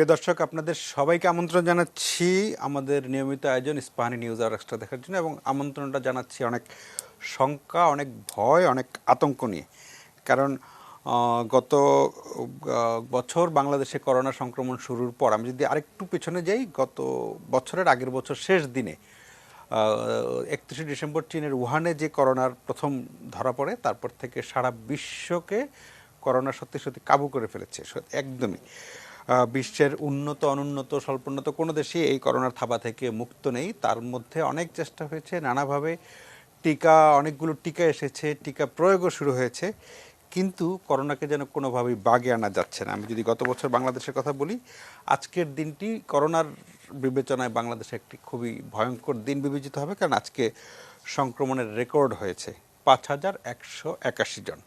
প্রিয় দর্শক, আপনাদের সবাইকে আমন্ত্রণ জানাচ্ছি আমাদের নিয়মিত আয়োজন ইস্পাহানি নিউজ আর এক্সট্রা দেখার জন্য, এবং আমন্ত্রণটা জানাচ্ছি অনেক শঙ্কা, অনেক ভয়, অনেক আতঙ্ক নিয়ে। কারণ গত বছর বাংলাদেশে করোনা সংক্রমণ শুরুর পর আমি যদি আরেকটু পেছনে যাই, গত বছরের আগের বছর শেষ দিনে 31শে ডিসেম্বর চীনের উহানে যে করোনার প্রথম ধরা পড়ে, তারপর থেকে সারা বিশ্বকে করোনা সত্যি সত্যি কাবু করে ফেলেছে একদমই। বিশ্বের উন্নত, অনুন্নত, স্বল্পোন্নত কোনো দেশই এই করোনার থাবা থেকে মুক্ত নেই। তার মধ্যে অনেক চেষ্টা হয়েছে নানাভাবে, অনেকগুলো টিকা এসেছে, টিকা প্রয়োগও শুরু হয়েছে, কিন্তু করোনাকে যেন কোনোভাবেই বাগে আনা যাচ্ছে না। আমি যদি গত বছর বাংলাদেশের কথা বলি, আজকের দিনটি করোনার বিবেচনায় বাংলাদেশে একটি খুবই ভয়ঙ্কর দিন বিবেচিত হবে, কারণ আজকে সংক্রমণের রেকর্ড হয়েছে 5,181 জন,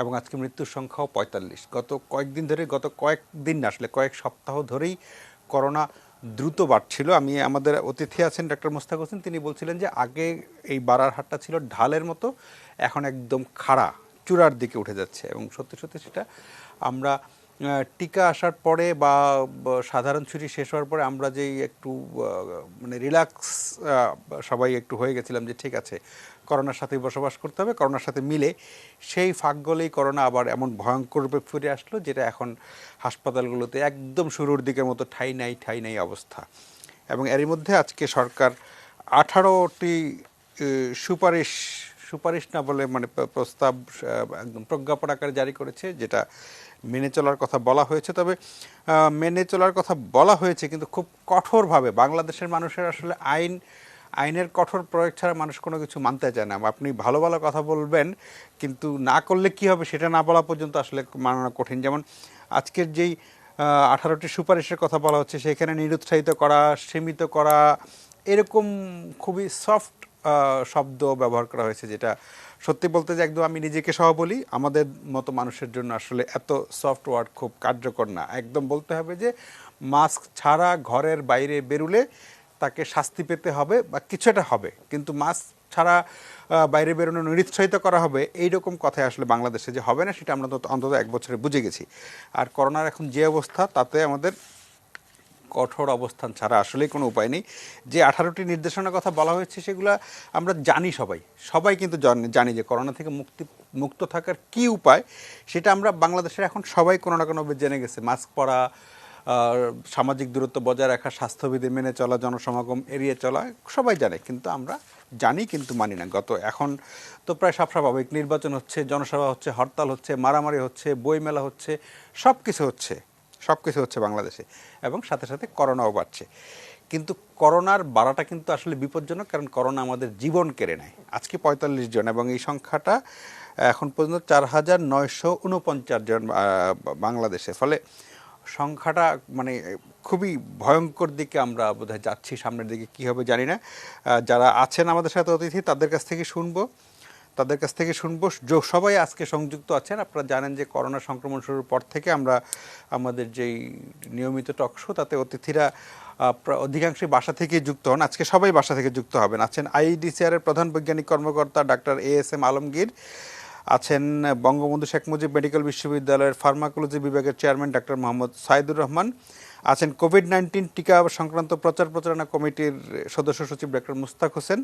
এবং আজকে মৃত্যুর সংখ্যাও 45। গত কয়েকদিন ধরে, গত কয়েকদিন না আসলে কয়েক সপ্তাহ ধরেই করোনা দ্রুত বাড়ছিল। আমাদের অতিথি আছেন ডক্টর মোস্তাক হোসেন, তিনি বলছিলেন যে আগে এই বাড়ার হারটা ছিল ঢালের মতো, এখন একদম খাড়া চূড়ার দিকে উঠে যাচ্ছে। এবং সত্যি সত্যি সেটা আমরা টিকা আসার পরে বা সাধারণ ছুটি শেষ হওয়ার পরে আমরা যেই একটু মানে রিল্যাক্স সবাই একটু হয়ে গেছিলাম যে ঠিক আছে, করোনার সাথেই বসবাস করতে হবে, করোনার সাথে মিলে, সেই ফাঁক গলেই করোনা আবার এমন ভয়ঙ্কর রূপে ফিরে আসলো, যেটা এখন হাসপাতালগুলোতে একদম শুরুর দিকের মতো ঠাই নাই অবস্থা। এবং এরই মধ্যে আজকে সরকার 18টি সুপারিশ সুপারিশ না বলে মানে প্রস্তাব একদম প্রজ্ঞাপন আকারে জারি করেছে, যেটা মেনে চলার কথা বলা হয়েছে। তবে মেনে চলার কথা বলা হয়েছে, কিন্তু খুব কঠোরভাবে। বাংলাদেশের মানুষের আসলে আইনের কঠোর প্রয়োগ ছাড়া মানুষ কোনো কিছু মানতে চায় না। আপনি ভালো ভালো কথা বলবেন, কিন্তু না করলে কি হবে সেটা না বলা পর্যন্ত আসলে মানানো কঠিন। যেমন আজকের যেই 18টি সুপারিশের কথা বলা হচ্ছে, সেখানে নিরুৎসাহিত করা, সীমিত করা, এরকম খুবই সফট শব্দ ব্যবহার করা হয়েছে, যেটা সত্যি বলতে যে একদম, আমি নিজেকে সহ বলি, আমাদের মতো মানুষের জন্য আসলে এত সফট ওয়ার্ড খুব কার্যকর না। একদম বলতে হবে যে মাস্ক ছাড়া ঘরের বাইরে বেরুলে তাকে শাস্তি পেতে হবে বা কিছু একটা হবে, কিন্তু মাস্ক ছাড়া বাইরে বেরোনো নিরুৎসাহিত করা হবে, এইরকম কথায় আসলে বাংলাদেশে যে হবে না, সেটা আমরা তো অন্তত এক বছরে বুঝে গেছি। আর করোনার এখন যে অবস্থা, তাতে আমাদের কঠোর অবস্থান ছাড়া আসলেই কোনো উপায় নেই। যে 18টি নির্দেশনার কথা বলা হয়েছে, সেগুলো আমরা জানি, সবাই কিন্তু জানি যে করোনা থেকে মুক্ত থাকার কি উপায়, সেটা আমরা বাংলাদেশের এখন সবাই কোনো না কোনোভাবে জেনে গেছে। মাস্ক পরা, সামাজিক দূরত্ব বজায় রাখা, স্বাস্থ্যবিধি মেনে চলা, জনসমাগম এড়িয়ে চলা, সবাই জানে, কিন্তু আমরা জানি কিন্তু মানি না। এখন তো প্রায় সব স্বাভাবিক, নির্বাচন হচ্ছে, জনসভা হচ্ছে, হরতাল হচ্ছে, মারামারি হচ্ছে, বইমেলা হচ্ছে, সব কিছু হচ্ছে বাংলাদেশে, এবং সাথে সাথে করোনাও বাড়ছে। কিন্তু করোনার বাড়াটা কিন্তু আসলে বিপজ্জনক, কারণ করোনা আমাদের জীবন কেড়ে নেয়। আজকে 45 জন, এবং এই সংখ্যাটা এখন পর্যন্ত 4,949 জন বাংলাদেশে। ফলে সংখ্যাটা মানে খুবই ভয়ঙ্কর দিকে আমরা বোধহয় যাচ্ছি। সামনের দিকে কী হবে জানি না। যারা আছেন আমাদের সাথে অতিথি, তাদের কাছ থেকে শুনবো। সবাই আজকে সংযুক্ত আছেন। আপনারা জানেন যে করোনা সংক্রমণ শুরুর পর থেকে আমরা আমাদের যেই নিয়মিত টক শো, তাতে অতিথিরা অধিকাংশই বাসা থেকেই যুক্ত হন। আজকে সবাই বাসা থেকে যুক্ত হবেন। আছেন আইইডিসিআর এর প্রধান বৈজ্ঞানিক কর্মকর্তা ডাক্তার ASM আলমগীর, আছেন বঙ্গবন্ধু শেখ মুজিব মেডিকেল বিশ্ববিদ্যালয়ের ফার্মাকোলজি বিভাগের চেয়ারম্যান ডাক্তার মোহাম্মদ সাইদুর রহমান, আছেন কোভিড-19 টিকা সংক্রান্ত প্রচারণা কমিটির সদস্য সচিব ডক্টর মোস্তাক হোসেন,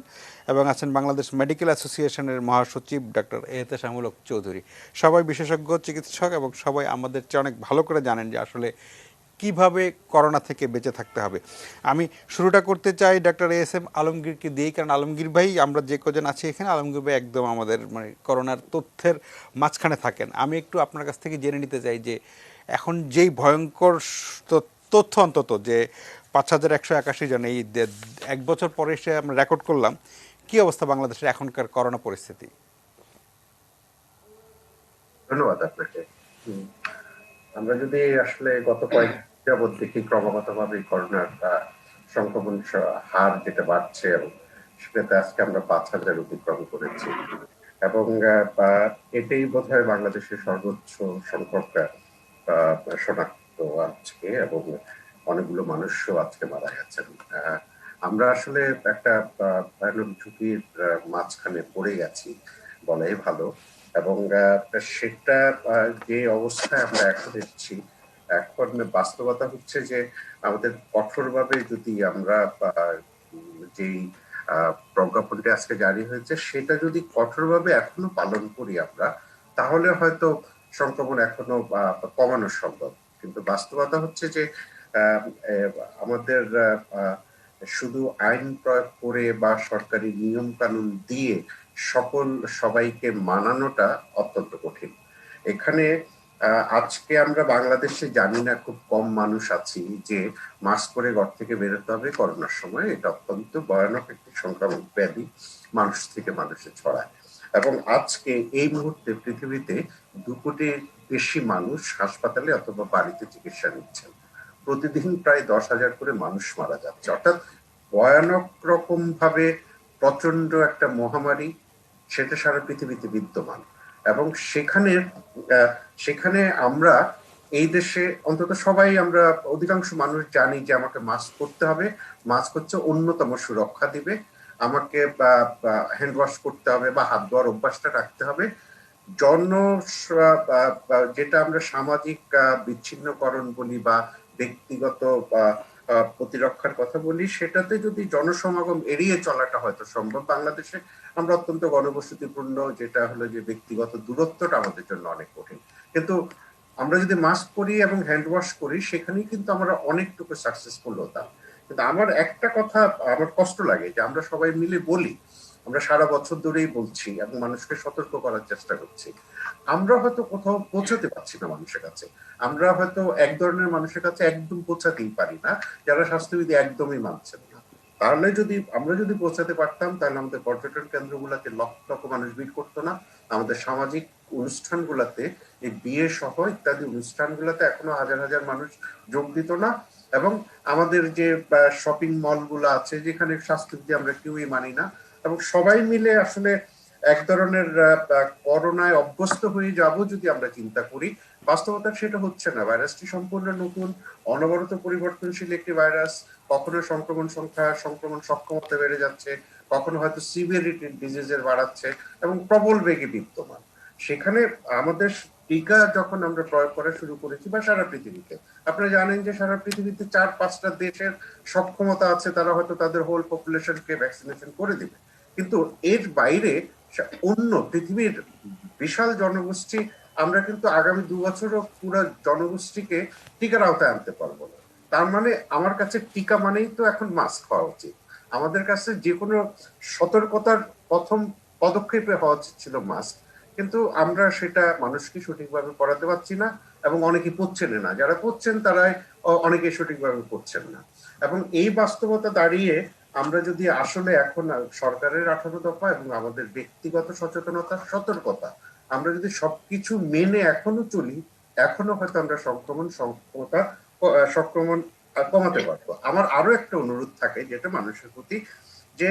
এবং আছেন বাংলাদেশ মেডিকেল অ্যাসোসিয়েশনের মহাসচিব ডক্টর এহতেশামুল হক চৌধুরী। সবাই বিশেষজ্ঞ চিকিৎসক, এবং সবাই আমাদের চেয়ে অনেক ভালো করে জানেন যে আসলে কিভাবে করোনা থেকে বেঁচে থাকতে হবে। আমি শুরুটা করতে চাই ডক্টর ASM আলমগীরকে দিয়েই, কারণ আলমগীর ভাই, আমরা যে কজন আছি এখানে, আলমগীর ভাই একদম আমাদের মানে করোনার তথ্যের মাঝখানে থাকেন। আমি একটু আপনার কাছ থেকে জেনে নিতে চাই যে এখন যেই ভয়ঙ্কর তথ্য, অন্তত যে 5,181 জন, এই এক বছর পরে এসে আমরা রেকর্ড করলাম, কি অবস্থা বাংলাদেশের এখনকার করোনা পরিস্থিতি? ধন্যবাদ আপনাকে। আমরা যদি আসলে গত কয়েক যাবৎ দেখি, ক্রমাগতভাবে করোনার সংক্রমণ হার যেটা বাড়ছে, এবং সেটাতে আজকে আমরা 5,000 অতিক্রম করেছি, এবং এটাই বোধ হয় বাংলাদেশের সর্বোচ্চ সংখ্যক শনাক্ত আজকে, এবং অনেকগুলো মানুষও আজকে মারা গেছেন। আমরা আসলে একটা ভয়ানক ঝুঁকির মাঝখানে পড়ে গেছি বলাই ভালো, এবং সেটা যে অবস্থায় আমরা এখন এসেছি, এখন বাস্তবতা হচ্ছে যে আমাদের কঠোরভাবে যদি আমরা যেই প্রজ্ঞাপনটি আজকে জারি হয়েছে সেটা যদি কঠোরভাবে এখনো পালন করি আমরা, তাহলে হয়তো সংক্রমণ এখনো কমানো সম্ভব। কিন্তু বাস্তবতা হচ্ছে যে আহ, আহ, আমাদের শুধু আইন প্রয়োগ করে বা সরকারি নিয়ম কানুন দিয়ে সবাইকে মানানোটা অত্যন্ত কঠিন। এখানে আজকে আমরা বাংলাদেশে জানি না, খুব কম মানুষ আছি যে মাস্ক পরে ঘর থেকে বেরোতে হবে করোনার সময়। এটা অত্যন্ত ভয়ানক একটি সংক্রামক ব্যাধি, মানুষ থেকে মানুষে ছড়ায়। এবং আজকে এই মুহূর্তে পৃথিবীতে 2 কোটির বেশি মানুষ হাসপাতালে অথবা বাড়িতে চিকিৎসা নিচ্ছেন। প্রতিদিন প্রায় 10,000 করে মানুষ মারা যাচ্ছে। অর্থাৎ ভয়ানক রকম ভাবে প্রচন্ড একটা মহামারী, সেটা সারা পৃথিবীতে বিদ্যমান। এবং সেখানে আমরা এই দেশে অন্তত সবাই, আমরা অধিকাংশ মানুষ জানি যে আমাকে মাস্ক পরতে হবে। মাস্ক হচ্ছে অন্যতম সুরক্ষা দিবে। আমাকে হ্যান্ড ওয়াশ করতে হবে বা হাত ধোয়ার অভ্যাসটা রাখতে হবে। জন যেটা আমরা সামাজিক বিচ্ছিন্নকরণ বলি বা ব্যক্তিগত প্রতিরক্ষার কথা বলি, সেটাতে যদি জনসমাগম এড়িয়ে চলাটা হয়তো সম্ভব। বাংলাদেশে আমরা অত্যন্ত ঘনবসতিপূর্ণ, যেটা হলো যে ব্যক্তিগত দূরত্বটা আমাদের জন্য অনেক কঠিন। কিন্তু আমরা যদি মাস্ক পরি এবং হ্যান্ড ওয়াশ করি, সেখানেই কিন্তু আমরা অনেকটুকু সাকসেসফুল হতাম। কিন্তু আমার একটা কথা আমার কষ্ট লাগে যে আমরা সবাই মিলে বলি, আমরা সারা বছর ধরেই বলছি এবং মানুষকে সতর্ক করার চেষ্টা করছি, আমরা হয়তো কোথাও পৌঁছাতে পারছি না মানুষের কাছে। আমরা হয়তো এক ধরনের মানুষের কাছে একদম পৌঁছাতেই পারি না, যারা স্বাস্থ্যবিধি একদমই মানছেন না। তাহলে আমরা যদি পৌঁছাতে পারতাম, তাহলে আমাদের পর্যটন কেন্দ্রগুলোতে লক্ষ লক্ষ মানুষ ভিড় করতো না। আমাদের সামাজিক অনুষ্ঠানগুলোতে, এই বিয়ে সহ ইত্যাদি অনুষ্ঠানগুলোতে এখনো হাজার হাজার মানুষ যোগ দিত না। এবং আমাদের যে শপিং মল গুলো আছে, যেখানে স্বাস্থ্যবিধি আমরা কেউই মানি না, এবং সবাই মিলে আসলে এক ধরনের করোনায় অভ্যস্ত হয়ে যাব যদি আমরা চিন্তা করি। বাস্তবতা সেটা হচ্ছে না। ভাইরাসটি সম্পূর্ণ নতুন, অনবরত পরিবর্তনশীল একটি ভাইরাস। কখনো সংক্রমণ সংখ্যা, সংক্রমণ সক্ষমতা বেড়ে যাচ্ছে, কখনো হয়তো সিভিয়ারিটি ডিজিজের বাড়াচ্ছে এবং প্রবল বেগে বিদ্যমান। সেখানে আমাদের টিকা যখন আমরা প্রয়োগ করা শুরু করেছি, বা সারা পৃথিবীতে, আপনারা জানেন যে সারা পৃথিবীতে 4-5টা দেশের সক্ষমতা আছে, তারা হয়তো তাদের হোল পপুলেশনকে ভ্যাকসিনেশন করে দিবে। কিন্তু এর বাইরে অন্য পৃথিবীর বিশাল জনগোষ্ঠী, আমরা কিন্তু আগামী 2 বছরও পুরো জনগোষ্ঠীকে টিকার আওতায় আনতে পারবো না। তার মানে আমার কাছে টিকা মানেই তো এখন মাস্ক হওয়া উচিত। আমাদের কাছে যে কোনো সতর্কতার প্রথম পদক্ষেপে হওয়া উচিত ছিল মাস্ক। কিন্তু আমরা সেটা মানুষকে সঠিকভাবে পড়াতে পারছি না, এবং অনেকে পড়ছেন না। যারা পড়ছেন তারাই অনেকে সঠিকভাবে পড়ছেন না। এবং এই বাস্তবতা দাঁড়িয়ে আমরা যদি আসলে এখন সরকারের 18 দফা এবং আমাদের ব্যক্তিগত সচেতনতা, সতর্কতা, আমরা যদি সবকিছু মেনে এখনো চলি, এখনো হয়তো আমরা সংক্রমণ কমাতে পারবো। আমার আরো একটা অনুরোধ থাকে যেটা মানুষের প্রতি, যে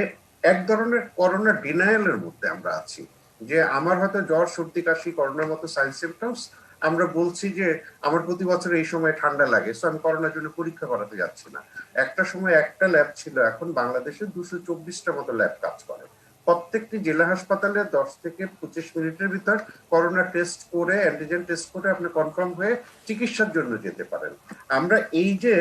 এক ধরনের করোনা ডিনায়ালের মধ্যে আমরা আছি। যে আমার হয়তো জ্বর, সর্দি, কাশি, করোনার মতো সাইন সিমটমস, আমরা বলছি যে আমার প্রতি বছর এই সময় ঠান্ডা লাগে, সো আমি করোনার জন্য পরীক্ষা করাতে যাচ্ছি না। একটা সময় একটা ল্যাব ছিল, এখন বাংলাদেশে 224টা মতো ল্যাব কাজ করে। প্রত্যেকটি জেলা হাসপাতালে 10 থেকে 25 মিনিটের ভিতর করোনা টেস্ট করে, অ্যান্টিজেন টেস্ট করে আপনি কনফার্ম হয়ে চিকিৎসার জন্য যেতে পারেন। আমরা এই যে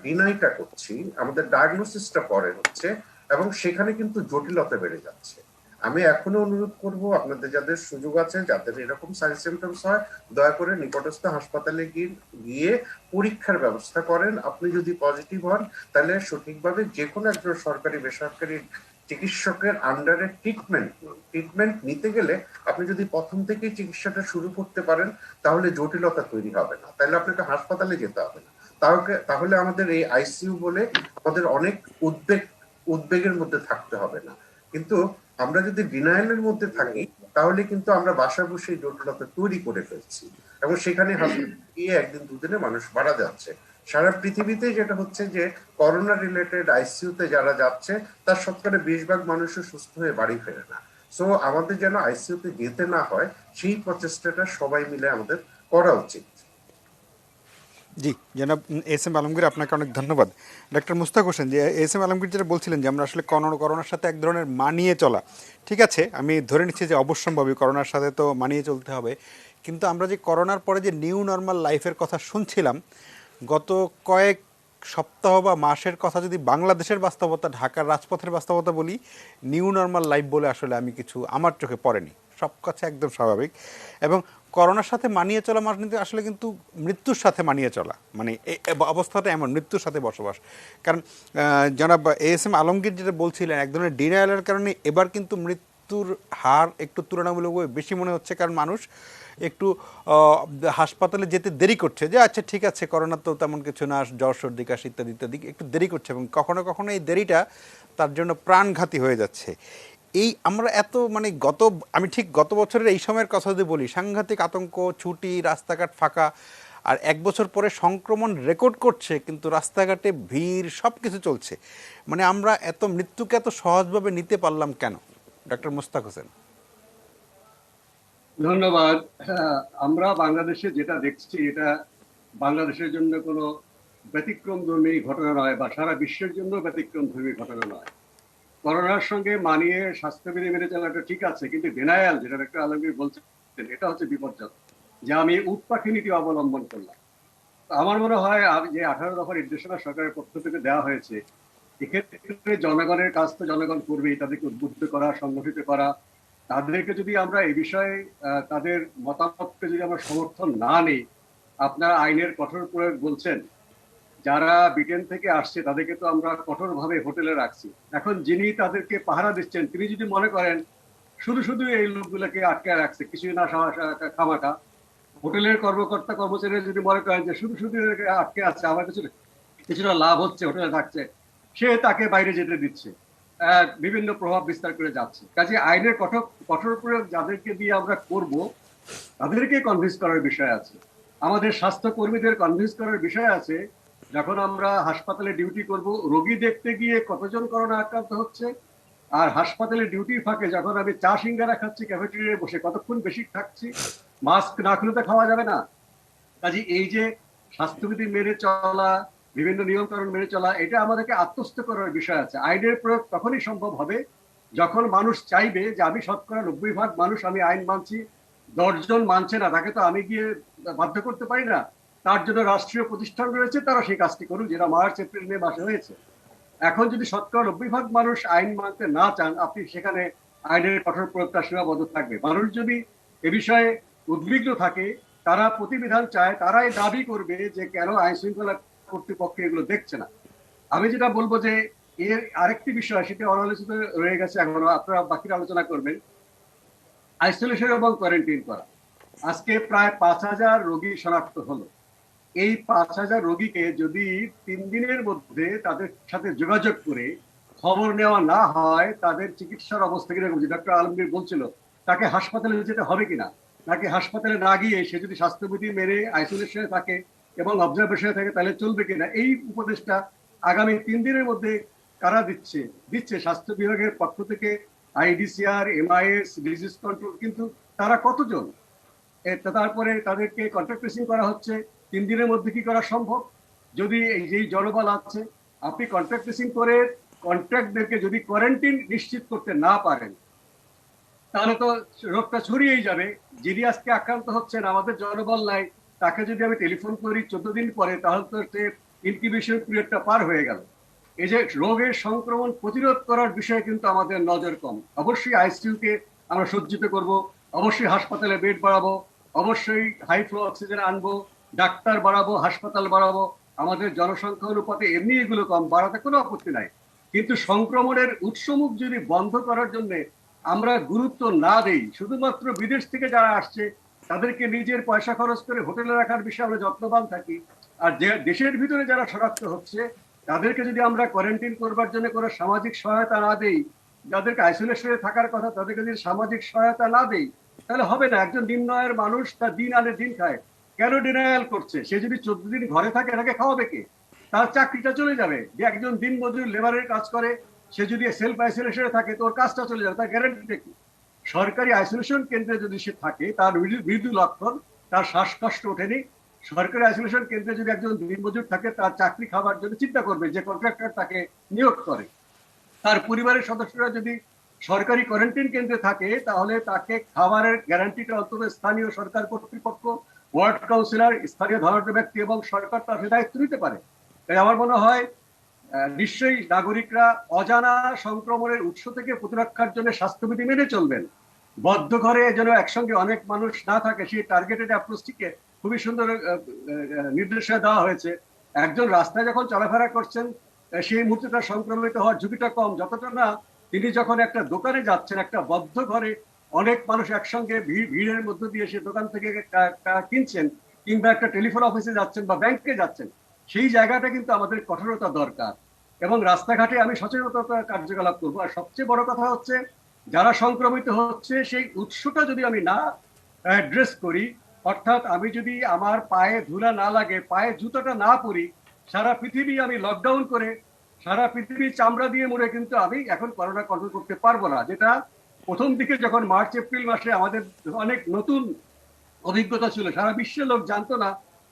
ডিনাইটা করছি, আমাদের ডায়াগনোসিসটা পরে হচ্ছে, এবং সেখানে কিন্তু জটিলতা বেড়ে যাচ্ছে। আমি এখনো অনুরোধ করব, আপনাদের যাদের সুযোগ আছে, যাদের এরকম সাইন সিমটমস হয়, দয়া করে নিকটস্থ হাসপাতালে গিয়ে পরীক্ষার ব্যবস্থা করেন। আপনি যদি পজিটিভ হন, তাহলে সঠিকভাবে যে কোনো একজন সরকারি বেসরকারি চিকিৎসকের আন্ডারে ট্রিটমেন্ট নিতে গেলে আপনি যদি প্রথম থেকেই চিকিৎসাটা শুরু করতে পারেন, তাহলে জটিলতা তৈরি হবে না, তাহলে আপনাকে হাসপাতালে যেতে হবে না। তাহলে আমাদের এই আইসিইউ বলে আমাদের অনেক উদ্বেগের মধ্যে থাকতে হবে না। কিন্তু আমরা যদি ডিনায়ালের মধ্যে থাকি, তাহলে কিন্তু আমরা বাসা বসে জটিলতা তৈরি করে ফেলছি, এবং সেখানে হাসপাতালে গিয়ে একদিন দুদিনে মানুষ মারা যাচ্ছে। সারা পৃথিবীতে যেটা হচ্ছে যে করোনা রিলেটেড আইসিইউতে যারা যাচ্ছে, তার শতকরা 20 ভাগ মানুষও সুস্থ হয়ে বাড়ি ফেরে না। সো আমাদের যেন আইসিইউতে যেতে না হয়, সেই প্রচেষ্টাটা সবাই মিলে আমাদের করা উচিত। জি, জনাব এস এম আলমগীর, আপনাকে অনেক ধন্যবাদ। ডক্টর মুস্তাক হোসেন, যে এস এম আলমগীর যেটা বলছিলেন যে আমরা আসলে করোনার সাথে এক ধরনের মানিয়ে চলা, ঠিক আছে, আমি ধরে নিচ্ছি যে অবশ্যম্ভাবী করোনার সাথে তো মানিয়ে চলতে হবে, কিন্তু আমরা যে করোনার পরে যে নিউ নর্মাল লাইফের কথা শুনছিলাম, গত কয়েক সপ্তাহ বা মাসের কথা যদি বাংলাদেশের বাস্তবতা, ঢাকার রাজপথের বাস্তবতা বলি, নিউ নর্মাল লাইফ বলে আসলে আমি কিছু আমার চোখে পড়েনি। সব কাছে একদম স্বাভাবিক। এবং করোনার সাথে মানিয়ে চলা মানে আসলে কিন্তু মৃত্যুর সাথে মানিয়ে চলা, মানে এই অবস্থাটা এমন, মৃত্যুর সাথে বসবাস। কারণ জনাব ASM আলমগীর যেটা বলছিলেন, এক ধরনের ডিনায়ালের কারণে এবার কিন্তু মৃত্যুর হার একটু তুলনামূলকভাবে বেশি মনে হচ্ছে। কারণ মানুষ একটু হাসপাতালে যেতে দেরি করছে, যে আচ্ছা ঠিক আছে করোনা তো তেমন কিছু না, জ্বর সর্দি কাশি ইত্যাদি ইত্যাদি, একটু দেরি করছে। এবং কখনো কখনো এই দেরিটা তার জন্য প্রাণঘাতী হয়ে যাচ্ছে। এই আমরা এত মানে আমি ঠিক গত বছরের এই সময়ের কথা যদি বলি, সাংঘাতিক আতঙ্ক, ছুটি, রাস্তাঘাট ফাঁকা। আর এক বছর পরে সংক্রমণ রেকর্ড করছে, কিন্তু রাস্তাঘাটে ভিড়, সব কিছু চলছে। মানে আমরা এত মৃত্যুকে এত সহজভাবে নিতে পারলাম কেন? ডক্টর মুস্তাক হোসেন। ধন্যবাদ। আমরা বাংলাদেশে যেটা দেখছি, এটা বাংলাদেশের জন্য কোনো ব্যতিক্রমধর্মী ঘটনা নয়, বা সারা বিশ্বের জন্য ব্যতিক্রমধর্মী ঘটনা নয়। করোনার সঙ্গে মানিয়ে স্বাস্থ্যবিধি মেনে চলাটা ঠিক আছে, কিন্তু ডিনায়াল, যেটা ডক্টর আলমগীর বলছেন, এটা হচ্ছে বিপজ্জনক। যে আমি উট পাখি নীতি অবলম্বন করলাম। আমার মনে হয় যে 18 দফা নির্দেশনা সরকারের পক্ষ থেকে দেওয়া হয়েছে, এক্ষেত্রে জনগণের কাজ তো জনগণ করবেই, তাদেরকে উদ্বুদ্ধ করা, সংগঠিত করা। তাদেরকে যদি আমরা এই বিষয়ে তাদের মতামতকে যদি আমরা সমর্থন না নিই, আপনারা আইনের কঠোর প্রয়োগ বলছেন, যারা ব্রিটেন থেকে আসছে তাদেরকে তো আমরা কঠোরভাবে হোটেলে রাখছি। এখন যিনি তাদেরকে পাহারা দিচ্ছেন, তিনি যদি মনে করেন শুধু শুধু এই লোকগুলোকে আটকে রাখছে কিছুই না খামাকা, হোটেলের কর্মকর্তা কর্মচারীরা যদি মনে করেন যে শুধু শুধু আটকে আছে, আমার কিছুটা লাভ হচ্ছে হোটেলে থাকছে, সে তাকে বাইরে যেতে দিচ্ছে, বিভিন্ন প্রভাব বিস্তার করে যাচ্ছে। কাজে আইনের কঠোর কঠোর প্রয়োগ যাদেরকে দিয়ে আমরা করব, তাদেরকে কনভিন্স করার বিষয় আছে। আমাদের স্বাস্থ্যকর্মীদের কনভিন্স করার বিষয় আছে। যখন আমরা হাসপাতালে ডিউটি করব, রোগী দেখতে গিয়ে কতজন করোনা আক্রান্ত হচ্ছে, আর হাসপাতালে ডিউটির ফাঁকে যখন আমি চা সিঙ্গারা খাচ্ছি ক্যাফেটেরিয়ায় বসে, কতক্ষণ বেশি থাকছি, মাস্ক না খুলে তো খাওয়া যাবে না। কাজে এই যে স্বাস্থ্যবিধি মেনে চলা, বিভিন্ন নিয়ম কানুন মেনে চলা, এটা আমাদেরকে আত্মস্থ করার বিষয় আছে। আইনের প্রয়োগ তখনই সম্ভব হবে যখন মানুষ চাইবে যে আমি শতকরা 90% মানুষ, আমি আইন মানছি, 10 জন মানছে না, তাকে তো আমি গিয়ে বাধ্য করতে পারি না। তার জন্য রাষ্ট্রীয় প্রতিষ্ঠান রয়েছে, তারা সেই কাজটি করুক, যেটা মার্চ এপ্রিল মে মাসে হয়েছে। এখন যদি শতকরা 90% মানুষ আইন মানতে না চান, আপনি সেখানে আইনের কঠোর প্রয়োগটা সীমাবদ্ধ থাকবে। মানুষ যদি এ বিষয়ে উদ্বিগ্ন থাকে, তারা প্রতিবিধান চায়, তারাই দাবি করবে যে কেন আইন শৃঙ্খলা কর্তৃপক্ষ এগুলো দেখছে না। আমি যেটা বলবো যে এর আরেকটি বিষয়, সেটা অনালোচিত রয়ে গেছে, এখনো আপনারা বাকিরা আলোচনা করবেন, আইসোলেশন এবং কোয়ারেন্টাইন করা। আজকে প্রায় 5,000 রোগী শনাক্ত হলো। এই 5,000 রোগীকে যদি 3 দিনের মধ্যে তাদের সাথে যোগাযোগ করে খবর নেওয়া না হয়, তাদের চিকিৎসার অবস্থা কিরকম, যে ডক্টর আলমগীর বলছিল, তাকে হাসপাতালে যেতে হবে কিনা, নাকি হাসপাতালে না গিয়ে সে যদি স্বাস্থ্যবিধি মেনে আইসোলেশনে থাকে এবং অবজারভেশনে থাকে তাহলে চলবে কিনা, এই উপদেশটা আগামী 3 দিনের মধ্যে কারা দিচ্ছে স্বাস্থ্য বিভাগের পক্ষ থেকে, IDCR, MIS, ডিজিজ কন্ট্রোল। কিন্তু তারা কতজন? তারপরে তাদেরকে কন্ট্যাক্ট ট্রেসিং করা হচ্ছে। 3 দিনের মধ্যে কি করা সম্ভব? যদি এই যে জনবল আছে, আপনি কন্ট্যাক্ট ট্রেসিং করে কন্ট্রাক্টদেরকে যদি কোয়ারেন্টাইন নিশ্চিত করতে না পারেন, তাহলে তো রোগটা ছড়িয়েই যাবে। যিনি আজকে আক্রান্ত হচ্ছেন, আমাদের জনবল নাই, তাকে যদি আমি টেলিফোন করি 14 দিন পরে, তাহলে তো সে ইনকিউবেশন পিরিয়ডটা পার হয়ে গেল। এই যে রোগের সংক্রমণ প্রতিরোধ করার বিষয়ে কিন্তু আমাদের নজর কম। অবশ্যই আইসিইউকে আমরা সজ্জিত করব, অবশ্যই হাসপাতালে বেড বাড়াবো, অবশ্যই হাই ফ্লো অক্সিজেন আনবো, ডাক্তার বাড়াবো, হাসপাতাল বাড়াবো। আমাদের জনসংখ্যা অনুপাতে এমনি এগুলো কম, বাড়াতে কোনো আপত্তি নাই। কিন্তু সংক্রমণের উৎসমুখ যদি বন্ধ করার জন্য আমরা গুরুত্ব না দেই, শুধুমাত্র বিদেশ থেকে যারা আসছে তাদেরকে নিজের পয়সা খরচ করে হোটেলে রাখার বিষয়ে আমরা যত্নবান থাকি, আর যে দেশের ভিতরে যারা শনাক্ত হচ্ছে তাদেরকে যদি আমরা কোয়ারেন্টাইন করবার জন্য কোনো সামাজিক সহায়তা না দেই, যাদেরকে আইসোলেশনে থাকার কথা তাদেরকে যদি সামাজিক সহায়তা না দেই, তাহলে হবে না। একজন নিম্ন আয়ের মানুষ তার দিন আনে দিন খায়, কেন ডিনায়াল করছে? সে যদি 14 দিন ঘরে থাকে, তাকে খাওয়াবে কে? তার চাকরিটা চলে যাবে। যে একজন দিন মজুর লেবারের কাজ করে, সে যদি সেলফ আইসোলেশনে থাকে, তোর কাজটা চলে যাবে, তার গ্যারান্টিটা কি? সরকারি আইসোলেশন কেন্দ্রে যদি সে থাকে, তার মৃদু লক্ষণ, তার শ্বাসকষ্ট ওঠেনি, সরকারি আইসোলেশন কেন্দ্রে যদি একজন দিনমজুর থাকে, তার চাকরি খাবার জন্য চিন্তা করবে যে কন্ট্রাক্টর তাকে নিয়োগ করে। তার পরিবারের সদস্যরা যদি সরকারি কোয়ারেন্টাইন কেন্দ্রে থাকে, তাহলে তাকে খাবারের গ্যারান্টিটা অন্তত স্থানীয় সরকার কর্তৃপক্ষ, ওয়ার্ড কাউন্সিলর, স্থানীয় ধনাঢ্য ব্যক্তি এবং সরকার তার সে দায়িত্ব নিতে পারে। তাই আমার মনে হয় নিশ্চয়ই নাগরিকরা অজানা সংক্রমণের উৎস থেকে প্রতিরক্ষার জন্য স্বাস্থ্যবিধি মেনে চলবেন। বদ্ধ ঘরে যেন একসঙ্গে অনেক মানুষ না থাকে, সেই টার্গেটেড অ্যাপ্রোচটিকে খুবই সুন্দর নির্দেশনা দেওয়া হয়েছে। একজন রাস্তায় যখন চলাফেরা করছেন, সেই মুহূর্তে তার সংক্রমিত হওয়ার ঝুঁকিটা কম, যতটা না তিনি যখন একটা দোকানে যাচ্ছেন, একটা বদ্ধ ঘরে অনেক মানুষ একসঙ্গে ভিড়ের মধ্য দিয়ে সে দোকান থেকে কিনছেন, কিংবা একটা টেলিফোন অফিসে যাচ্ছেন বা ব্যাংকে যাচ্ছেন, সেই জায়গাটা কিন্তু আমাদের কঠোরতা দরকার। এবং রাস্তাঘাটে আমি সচেতনতা কার্যকলাপ করবো। আর সবচেয়ে বড় কথা হচ্ছে, যারা সংক্রমিত হচ্ছে সেই উৎসটা যদি আমি না অ্যাড্রেস করি, অর্থাৎ আমি যদি আমার পায়ে ধুলা না লাগে, পায়ে জুতোটা না পরি, সারা পৃথিবী আমি লকডাউন করে সারা পৃথিবী চামড়া দিয়ে মুড়ে কিন্তু আমি এখন করোনা কন্ট্রোল করতে পারবো না। যেটা প্রথম দিকে যখন মার্চ এপ্রিল মাসে আমাদের অনেক নতুন অভিজ্ঞতা ছিল, সারা বিশ্বের লোক জানতো না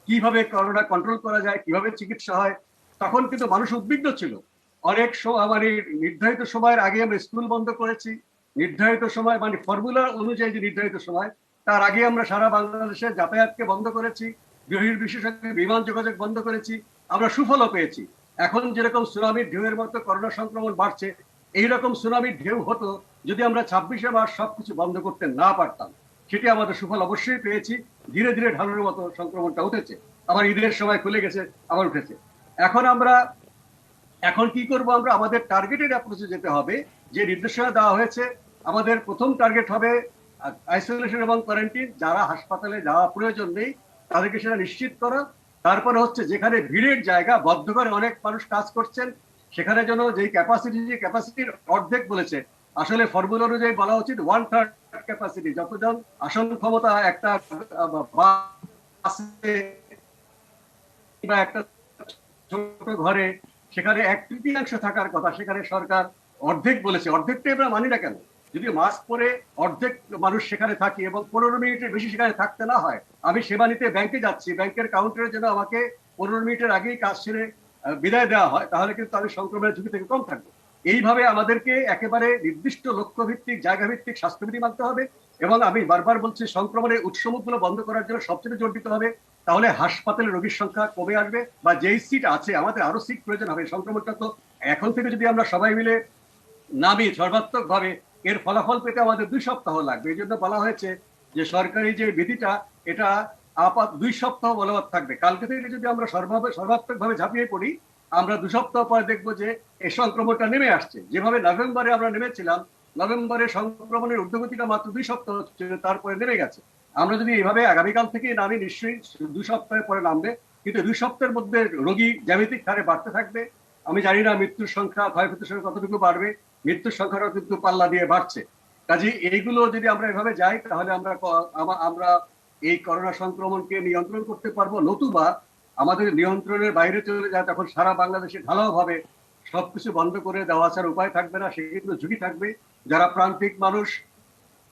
কিভাবে করোনা কন্ট্রোল করা যায়, কিভাবে চিকিৎসা হয়, তখন কিন্তু মানুষ উদ্বিগ্ন ছিল। অনেক মানে নির্ধারিত সময়ের আগে আমরা স্কুল বন্ধ করেছি, নির্ধারিত সময় মানে ফর্মুলা অনুযায়ী যে নির্ধারিত সময়, তার আগে আমরা সারা বাংলাদেশের যাতায়াতকে বন্ধ করেছি, বিশেষজ্ঞ বিমান যোগাযোগ বন্ধ করেছি, আমরা সুফলও পেয়েছি। এখন যেরকম সুনামির ঢেউয়ের মতো করোনা সংক্রমণ বাড়ছে, এইরকম সুনামির ঢেউ হতো যদি আমরা 26শে মার্চ সবকিছু বন্ধ করতে না পারতাম। সেটি আমাদের সুফল অবশ্যই পেয়েছি। ধীরে ধীরে ঢালুর মতো সংক্রমণটা উঠেছে, আবার ঈদের সময় খুলে গেছে, আবার উঠেছে। এখন কি করব আমরা? আমাদের টার্গেটেড অ্যাপ্রোচে যেতে হবে। যে নির্দেশনা দেওয়া হয়েছে, আমাদের প্রথম টার্গেট হবে আইসোলেশন এবং কোয়ারেন্টাইন। যারা হাসপাতালে যাওয়া প্রয়োজন নেই তাদেরকে সেটা নিশ্চিত করা। তারপরে হচ্ছে যেখানে ভিড়ের জায়গা, বদ্ধ করে অনেক মানুষ কাজ করছেন, সেখানে যেন যে ক্যাপাসিটির অর্ধেক বলেছে, আসলে ফর্মুলা অনুযায়ী বলা উচিত 1/3 ক্যাপাসিটি। যতজন আসন ক্ষমতা একটা বাসে বা একটা ছোট ঘরে, সেখানে 1/3 থাকার কথা, সেখানে সরকার অর্ধেক বলেছে। অর্ধেকটাই আমরা মানি না কেন? যদি মাস্ক পরে অর্ধেক মানুষ সেখানে থাকি এবং 15 মিনিটের বেশি সেখানে থাকতে না হয়, আমি সেবা নিতে ব্যাংকে যাচ্ছি, ব্যাংকের কাউন্টারে যেন আমাকে 15 মিনিটের আগেই কাজ সেরে বিদায় দেওয়া হয়, তাহলে কিন্তু আমি সংক্রমণের ঝুঁকি থেকে কম থাকবো। এইভাবে আমাদেরকে একেবারে নির্দিষ্ট লক্ষ্য ভিত্তিক, জায়গা ভিত্তিক স্বাস্থ্যবিধি মানতে হবে। এবং আমি বারবার বলছি, সংক্রমণের উৎসমুখগুলো বন্ধ করার জন্য সবচেয়ে জোর দিতে হবে। তাহলে হাসপাতালে রোগীর সংখ্যা কমে আসবে, বা যেই সিট আছে, আমাদের আরো সিট প্রয়োজন হবে। সংক্রমণটা তো এখন থেকে যদি আমরা সবাই মিলে নামি সর্বাত্মক ভাবে, এর ফলাফল পেতে আমাদের 2 সপ্তাহ লাগবে। এই জন্য বলা হয়েছে যে সরকারি যে বিধিটা, এটা 2 সপ্তাহ বলবৎ থাকবে। কালকে থেকে যদি আমরা সর্বাত্মক ভাবে ঝাঁপিয়ে পড়ি, আমরা 2 সপ্তাহ পরে দেখবো যে এই সংক্রমণটা নেমে আসছে। যেভাবে নভেম্বরে আমরা নেমেছিলাম, নভেম্বরে সংক্রমণের ঊর্ধ্বগতিটা মাত্র 2 সপ্তাহ হচ্ছে, তারপরে নেমে গেছে। আমরা যদি এইভাবে আগামীকাল থেকে নামি, নিশ্চয়ই 2 সপ্তাহের পরে নামবে, কিন্তু 2 সপ্তাহের মধ্যে রোগী জ্যামিতিক হারে বাড়তে থাকবে। আমি জানি না মৃত্যুর সংখ্যা, ক্ষয়ক্ষতির সংখ্যা কতটুকু বাড়বে, মৃত্যুর সংখ্যাটাও কিন্তু পাল্লা দিয়ে বাড়ছে। কাজে এইগুলো যদি আমরা এভাবে যাই, তাহলে আমরা এই করোনা সংক্রমণকে নিয়ন্ত্রণ করতে পারবো। নতুবা আমাদের নিয়ন্ত্রণের বাইরে চলে যায়, তখন সারা বাংলাদেশে ঢালাও ভাবে সবকিছু বন্ধ করে দেওয়া ছাড়া উপায় থাকবে না। সেক্ষেত্রে ঝুঁকি থাকবে। যারা প্রান্তিক মানুষ,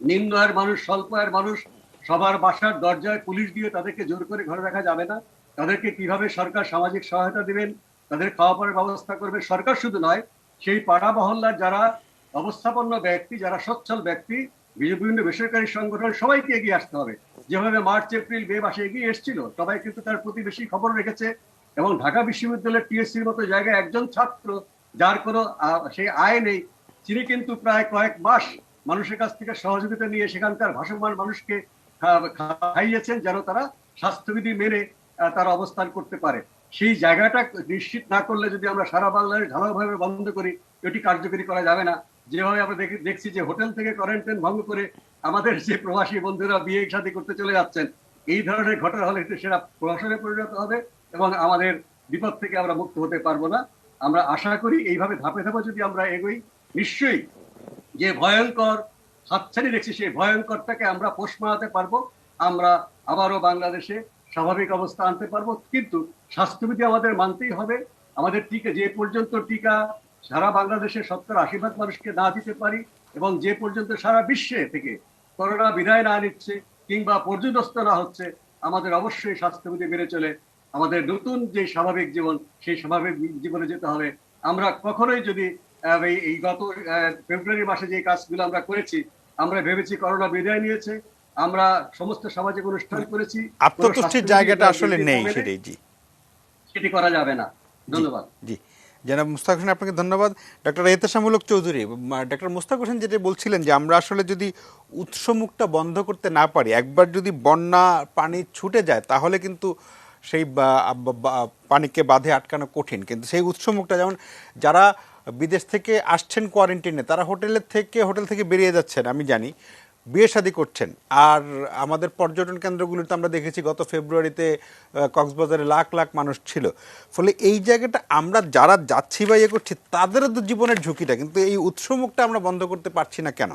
নিম্ন আয়ের মানুষ, স্বল্প আয়ের মানুষ, সবার বাসার দরজায় পুলিশ দিয়ে তাদেরকে জোর করে ঘরে রাখা যাবে না। তাদেরকে কিভাবে সরকার সামাজিক সহায়তা দিবেন, তাদের খাওয়া পড়ার ব্যবস্থা করবে। সরকার শুধু নয়, সেই পাড়া মহল্লার যারা অবস্থাপন্ন ব্যক্তি, যারা সচ্ছল ব্যক্তি, বিভিন্ন বেসরকারি সংগঠন, সবাইকে এগিয়ে আসতে হবে। যেভাবে মার্চ এপ্রিল মে মাসে এগিয়ে এসেছিল, সবাই কিন্তু তার প্রতি বেশি খবর রেখেছে। এবং ঢাকা বিশ্ববিদ্যালয়ের টিএসসির মতো জায়গায় একজন ছাত্র, যার কোনো সেই আয় নেই, তিনি কিন্তু প্রায় কয়েক মাস মানুষের কাছ থেকে সহযোগিতা নিয়ে সেখানকার ভাসমান মানুষকে খাইয়েছেন, যেন তারা স্বাস্থ্যবিধি মেনে তারা অবস্থান করতে পারে। সেই জায়গাটা নিশ্চিত না করলে, যদি আমরা সারা বাংলাদেশ ঢালাওভাবে বন্ধ করি, এটি কার্যকরী করা যাবে না। যেভাবে আমরা দেখছি যে হোটেল থেকে কোয়ারেন্টাইন ভঙ্গ করে আমাদের যে প্রবাসী বন্ধুরা বিয়ে শাদী করতে চলে যাচ্ছেন, এই ধরনের ঘটনা হলে সেটা প্রহসনে পরিণত হবে এবং আমাদের বিপদ থেকে আমরা মুক্ত হতে পারবো না। আমরা আশা করি এইভাবে ধাপে ধাপে যদি আমরা এগোই, নিশ্চয়ই যে ভয়ঙ্কর হাতছানি দেখছি, সেই ভয়ঙ্করটাকে আমরা পোষ মারাতে পারবো। আমরা আবারও বাংলাদেশে স্বাভাবিক অবস্থা আনতে পারবো। কিন্তু স্বাস্থ্যবিধি আমাদের মানতেই হবে। আমাদের টিকা, যে পর্যন্ত টিকা সারা বাংলাদেশের 70-80% মানুষকে না দিতে পারি, এবং যে পর্যন্ত সারা বিশ্বে থেকে করোনা বিদায় না নিচ্ছে কিংবা পর্যদস্ত না হচ্ছে, আমাদের অবশ্যই স্বাস্থ্যবিধি মেনে চলে আমাদের নতুন যে স্বাভাবিক জীবন, সেই স্বাভাবিক জীবনে যেতে হবে। আমরা কখনোই যদি এই গত ফেব্রুয়ারি মাসে যে কাজগুলো আমরা করেছি, আমরা ভেবেছি করোনা বিদায় নিয়েছে, আমরা সমস্ত সামাজিক অনুষ্ঠান মানে করেছি, কোনো আত্মতুষ্টির স্বাস্থ্যবিধি জায়গাটা আসলে বিধি নেই, মেনে সেটাই। জি সেটি করা যাবে না। জি ধন্যবাদ। জি, জনাব মুস্তাক হোসেন আপনাকে ধন্যবাদ। ডক্টর এহতেশামূলক চৌধুরী, ডক্টর মুস্তাক হোসেন যেটা বলছিলেন যে আমরা আসলে যদি উৎসমুখটা বন্ধ করতে না পারি, একবার যদি বন্যা পানি ছুটে যায় তাহলে কিন্তু সেই পানিকে বাঁধে আটকানো কঠিন। কিন্তু সেই উৎসমুখটা, যেমন যারা বিদেশ থেকে আসছেন কোয়ারেন্টিনে, তারা হোটেল থেকে বেরিয়ে যাচ্ছেন আমি জানি, বিয়ে শাদী করছেন। আর আমাদের পর্যটন কেন্দ্রগুলোতে আমরা দেখেছি গত ফেব্রুয়ারিতে কক্সবাজারে লাখ লাখ মানুষ ছিল। ফলে এই জায়গাটা আমরা যারা যাচ্ছি বা ইয়ে করছি তাদেরও তো জীবনের ঝুঁকিটা, কিন্তু এই উৎসমুখটা আমরা বন্ধ করতে পারছি না কেন?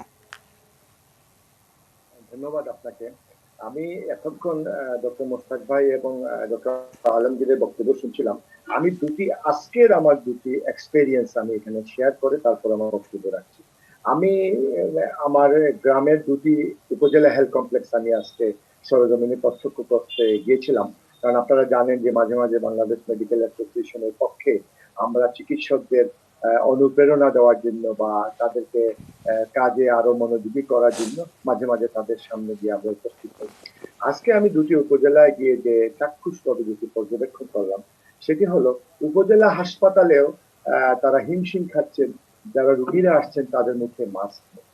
ধন্যবাদ আপনাকে। আমি এতক্ষণ ডক্টর মোস্তাক ভাই এবং ডক্টর আলমগীরের বক্তব্য শুনছিলাম। আমি আজকের আমার দুটি এক্সপেরিয়েন্স আমি এখানে শেয়ার করে তারপর আমার বক্তব্য রাখছি। আমি আমার গ্রামের দুটি উপজেলা হেলথ কমপ্লেক্স আমি আজকে সরেজমিনে প্রত্যক্ষ করতে গিয়েছিলাম। কারণ আপনারা জানেন যে মাঝে মাঝে বাংলাদেশ মেডিকেল অ্যাসোসিয়েশনের পক্ষে আমরা চিকিৎসকদের অনুপ্রেরণা দেওয়ার জন্য বা তাদেরকে কাজে আরো মনোযোগী করার জন্য মাঝে মাঝে তাদের সামনে গিয়ে আমরা উপস্থিত হই। আজকে আমি দুটি উপজেলায় গিয়ে যে চাক্ষুষভাবে যেটি পর্যবেক্ষণ করলাম সেটি হলো উপজেলা হাসপাতালেও তারা হিমশিম খাচ্ছেন, যারা রুগীরা আসছেন তাদের মুখে মাস্ক নেই।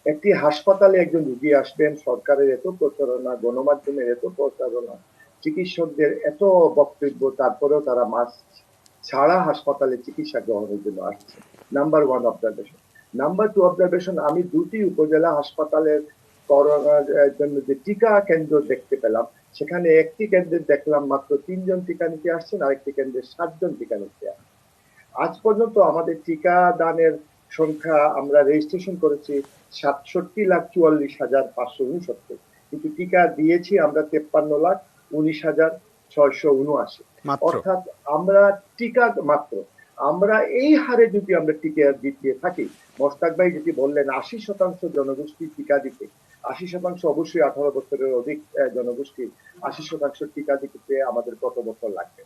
একটি হাসপাতালে একজন রুগী আসবেন, সরকারের এত প্রচারণা, গণমাধ্যমের এত প্রচারণা, চিকিৎসকদের এত বক্তব্য, তারপরেও তারা মাস্ক ছাড়া হাসপাতালে চিকিৎসা গ্রহণের জন্য আসছে। Number one observation. Number two observation, আমি দুটি উপজেলা হাসপাতালের করোনার জন্য যে টিকা কেন্দ্র দেখতে পেলাম, সেখানে একটি কেন্দ্রে দেখলাম মাত্র 3 জন টিকা নিতে আসছেন, আরেকটি কেন্দ্রে 7 জন টিকা নিতে আসছেন। আজ পর্যন্ত আমাদের টিকা দানের সংখ্যা আমরা রেজিস্ট্রেশন করেছি 67,44,569, কিন্তু টিকা দিয়েছি আমরা 53,19,679। অর্থাৎ আমরা টিকা মাত্র আমরা এই হারে যদি আমরা টিকা দিতে থাকি, মোস্তাক ভাই যেটি বললেন 80% জনগোষ্ঠী টিকা দিতে, 80% অবশ্যই 18 বছরের অধিক জনগোষ্ঠী 80% টিকা দিতে আমাদের কত বছর লাগবে?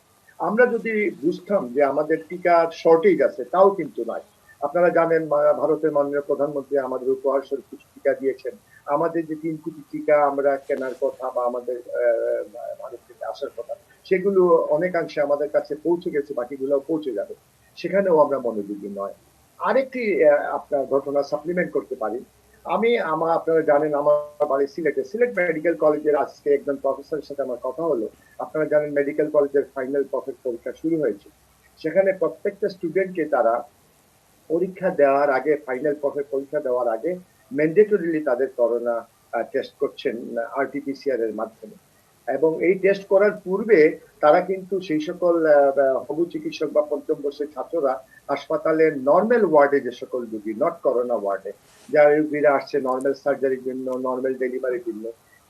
আমরা যদি বুঝতাম যে আমাদের টিকার শর্টেজ আছে, তাও কিন্তু নাই। আপনারা জানেন ভারতের মাননীয় প্রধানমন্ত্রী আমাদের উপহার স্বরূপ কিছু টিকা দিয়েছেন। আমাদের যে 3 কোটি টিকা আমরা কেনার কথা বা আমাদের ভারত থেকে আসার কথা, সেগুলো অনেকাংশে আমাদের কাছে পৌঁছে গেছে, বাকিগুলো পৌঁছে যাবে। সেখানেও আমরা মনোযোগী নয়। আরেকটি আপনার ঘটনা সাপ্লিমেন্ট করতে পারি। আপনারা জানেন আমার বাড়ি সিলেটে, সিলেট মেডিকেল কলেজের আজকে একজন প্রফেসরের সাথে আমার কথা হলো। আপনারা জানেন মেডিকেল কলেজের ফাইনাল পরীক্ষা শুরু হয়েছে। সেখানে প্রত্যেকটা স্টুডেন্টকে তারা পরীক্ষা দেওয়ার আগে, ফাইনাল পরীক্ষা দেওয়ার আগে ম্যান্ডেটরিলি তাদের করোনা টেস্ট করছেন আরটিপিসিআর এর মাধ্যমে। এবং এই টেস্ট করার পূর্বে তারা কিন্তু সেই সকল হবু চিকিৎসক বা পঞ্চম বর্ষের ছাত্ররা হাসপাতালের নর্মাল ওয়ার্ডে, যে সকল রোগী নট করোনা ওয়ার্ডে, যারা রোগীরা আসছে নর্মাল সার্জারির জন্য, নর্মাল ডেলিভারির জন্য,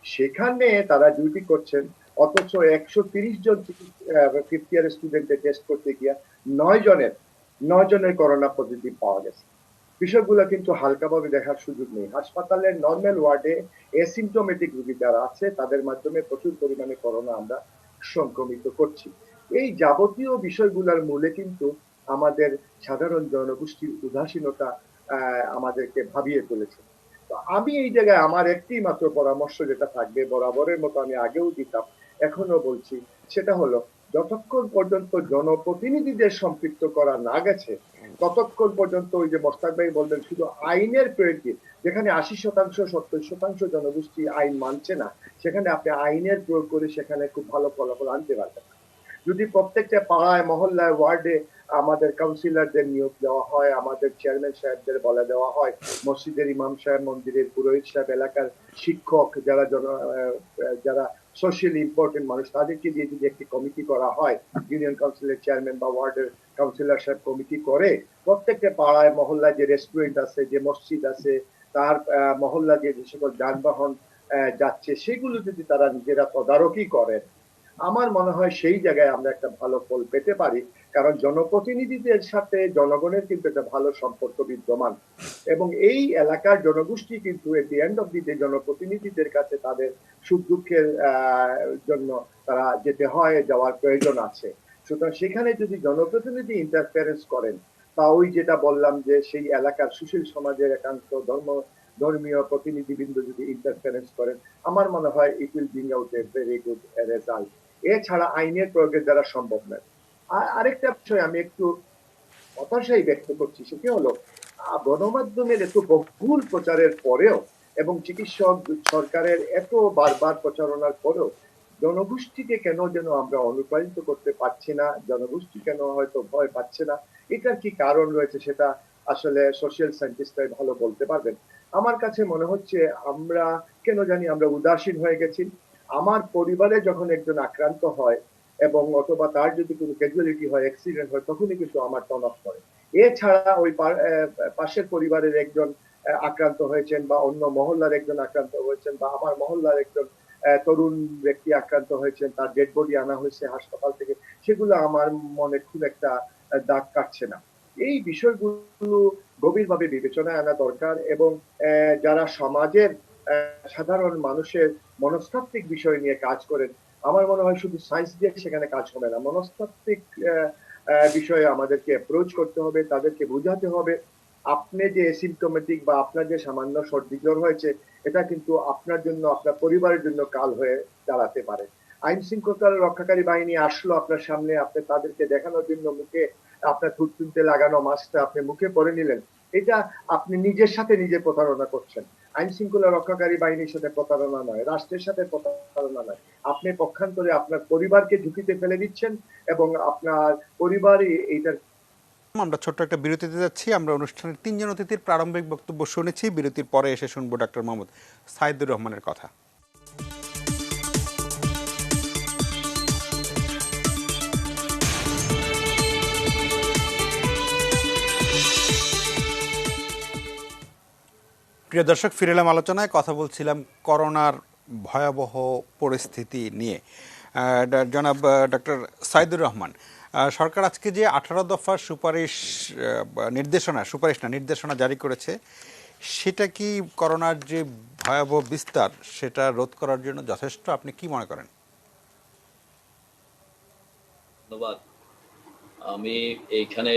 সেখানে তারা ডিউটি করছেন। অথচ 130 জন ফিফথ ইয়ার স্টুডেন্টের টেস্ট করতে গিয়া 9 জনের করোনা পজিটিভ পাওয়া গেছে। বিষয়গুলো কিন্তু হালকাভাবে দেখার সুযোগ নেই। হাসপাতালের নর্মাল ওয়ার্ডে অ্যাসিম্পটোমেটিক রোগী যারা আছে তাদের মাধ্যমে প্রচুর পরিমাণে করোনা আমরা সংক্রমিত করছি। এই যাবতীয় বিষয়গুলোর মূলে কিন্তু আমাদের সাধারণ জনগোষ্ঠীর উদাসীনতা আমাদেরকে ভাবিয়ে তুলেছে। তো আমি এই জায়গায় আমার একটি মাত্র পরামর্শ যেটা থাকবে, বরাবরের মতো আমি আগেও দিতাম, এখনো বলছি, সেটা হলো যতক্ষণ পর্যন্ত জনপ্রতিনিধিদের সম্পৃক্ত করা না গেছে ততক্ষণ পর্যন্ত ওই যে মোস্তাক ভাই বললেন শুধু আইনের প্রয়োগে, যেখানে 80%, 70% জনগোষ্ঠী আইন মানছে না, সেখানে আপনি আইনের প্রয়োগ করে সেখানে খুব ভালো ফলাফল আনতে পারবেন। যদি প্রত্যেকটা পাড়ায়, মহল্লায়, ওয়ার্ডে আমাদের কাউন্সিলরদের নিয়োগ দেওয়া হয়, আমাদের চেয়ারম্যান সাহেবদের বলে দেওয়া হয়, মসজিদের ইমাম সাহেব, মন্দিরের পুরোহিত সাহেব, এলাকার শিক্ষক, যারা সোশ্যালি ইম্পর্টেন্ট মানুষ, তাদেরকে দিয়ে যদি একটি কমিটি করা হয়, ইউনিয়ন কাউন্সিলের চেয়ারম্যান বা ওয়ার্ডের কাউন্সিলর সাহেব কমিটি করে প্রত্যেকটা পাড়ায় মহল্লায় যে রেস্টুরেন্ট আছে, যে মসজিদ আছে, তার মহল্লা যে সকল যানবাহন যাচ্ছে, সেগুলো যদি তারা নিজেরা তদারকি করেন, আমার মনে হয় সেই জায়গায় আমরা একটা ভালো ফল পেতে পারি। কারণ জনপ্রতিনিধিদের সাথে জনগণের কিন্তু একটা ভালো সম্পর্ক বিদ্যমান, এবং এই এলাকার জনগোষ্ঠী কিন্তু at the end of the day জনপ্রতিনিধিদের কাছে তাদের সুখ দুঃখের জন্য তারা যেতে হয়, যাওয়ার প্রয়োজন আছে। সুতরাং সেখানে যদি জনপ্রতিনিধি ইন্টারফারেন্স করেন, বা ওই যেটা বললাম যে সেই এলাকার সুশীল সমাজের একান্ত ধর্মীয় প্রতিনিধিবৃন্দ যদি ইন্টারফারেন্স করেন, আমার মনে হয় it will bring out a very good result. এছাড়া আইনের প্রয়োগের দ্বারা সম্ভব নয়। আরেকটা বিষয় আমি একটু হতাশাই ব্যক্ত করছি, সেটি হলো গণমাধ্যমের এত বহুল প্রচারের পরেও এবং চিকিৎসক সরকারের এত বারবার প্রচারণার পরেও জনগোষ্ঠীকে কেন যেন আমরা অনুপ্রাণিত করতে পারছি না, জনগোষ্ঠী কেন হয়তো ভয় পাচ্ছে না, এটার কি কারণ রয়েছে সেটা আসলে সোশ্যাল সায়েন্টিস্টরাই ভালো বলতে পারবেন। আমার কাছে মনে হচ্ছে আমরা কেন জানি আমরা উদাসীন হয়ে গেছি। আমার পরিবারে যখন একজন আক্রান্ত হয় এবং অথবা তার যদি কোনো ক্যাজুয়ালিটি হয়, অ্যাক্সিডেন্ট হয়, তখনই কিন্তু আমার টনক পড়ে। এছাড়া ওই পাশের পরিবারের একজন আক্রান্ত হয়েছেন বা অন্য মহল্লার একজন আক্রান্ত হয়েছেন বা আমার মহল্লার একজন তরুণ ব্যক্তি আক্রান্ত হয়েছেন, তার ডেড বডি আনা হয়েছে হাসপাতাল থেকে, সেগুলো আমার মনে খুব একটা দাগ কাটছে না। এই বিষয়গুলো গভীরভাবে বিবেচনায় আনা দরকার এবং যারা সমাজের সাধারণ মানুষের মনস্তাত্ত্বিক বিষয় নিয়ে কাজ করেন, আমার মনে হয় শুধু সায়েন্স দিয়ে সেখানে কাজ হবে না, মনস্তাত্ত্বিক বিষয়ে আমাদেরকে অ্যাপ্রোচ করতে হবে, তাদেরকে বোঝাতে হবে আপনি যে সিমটোমেটিক বা আপনার যে সামান্য সর্দি জ্বর হয়েছে, এটা কিন্তু আপনার জন্য আপনার পরিবারের জন্য কাল হয়ে দাঁড়াতে পারে। আইন শৃঙ্খলা রক্ষাকারী বাহিনী আসলো আপনার সামনে, আপনি তাদেরকে দেখানোর জন্য মুখে আপনার থুতথুতে লাগানো মাস্কটা আপনি মুখে পরে নিলেন, এটা আপনি নিজের সাথে নিজে প্রতারণা করছেন। আইন শৃঙ্খলা রক্ষাকারী বাহিনীর সাথে প্রতারণা নয়, রাষ্ট্রের সাথে প্রতারণা নয়, আপনি পক্ষান্তরে আপনার পরিবারকে ঝুঁকিতে ফেলে দিচ্ছেন এবং আপনার পরিবারই এইটার। আমরা ছোট্ট একটা বিরতিতে যাচ্ছি। আমরা অনুষ্ঠানের 3 জন অতিথির প্রারম্ভিক বক্তব্য শুনেছি। বিরতির পরে এসে শুনবো ডক্টর মোহাম্মদ সাইদুর রহমানের কথা। প্রিয় দর্শক, ফিরে এলাম আলোচনায়। কথা বলছিলাম করোনার ভয়াবহ পরিস্থিতি নিয়ে। জনাব ডক্টর সাইদুর রহমান, সরকার আজকে যে 18 দফার নির্দেশনা জারি করেছে, সেটা কি করোনার যে ভয়াবহ বিস্তার সেটা রোধ করার জন্য যথেষ্ট? আপনি কি মনে করেন? ধন্যবাদ। আমি এইখানে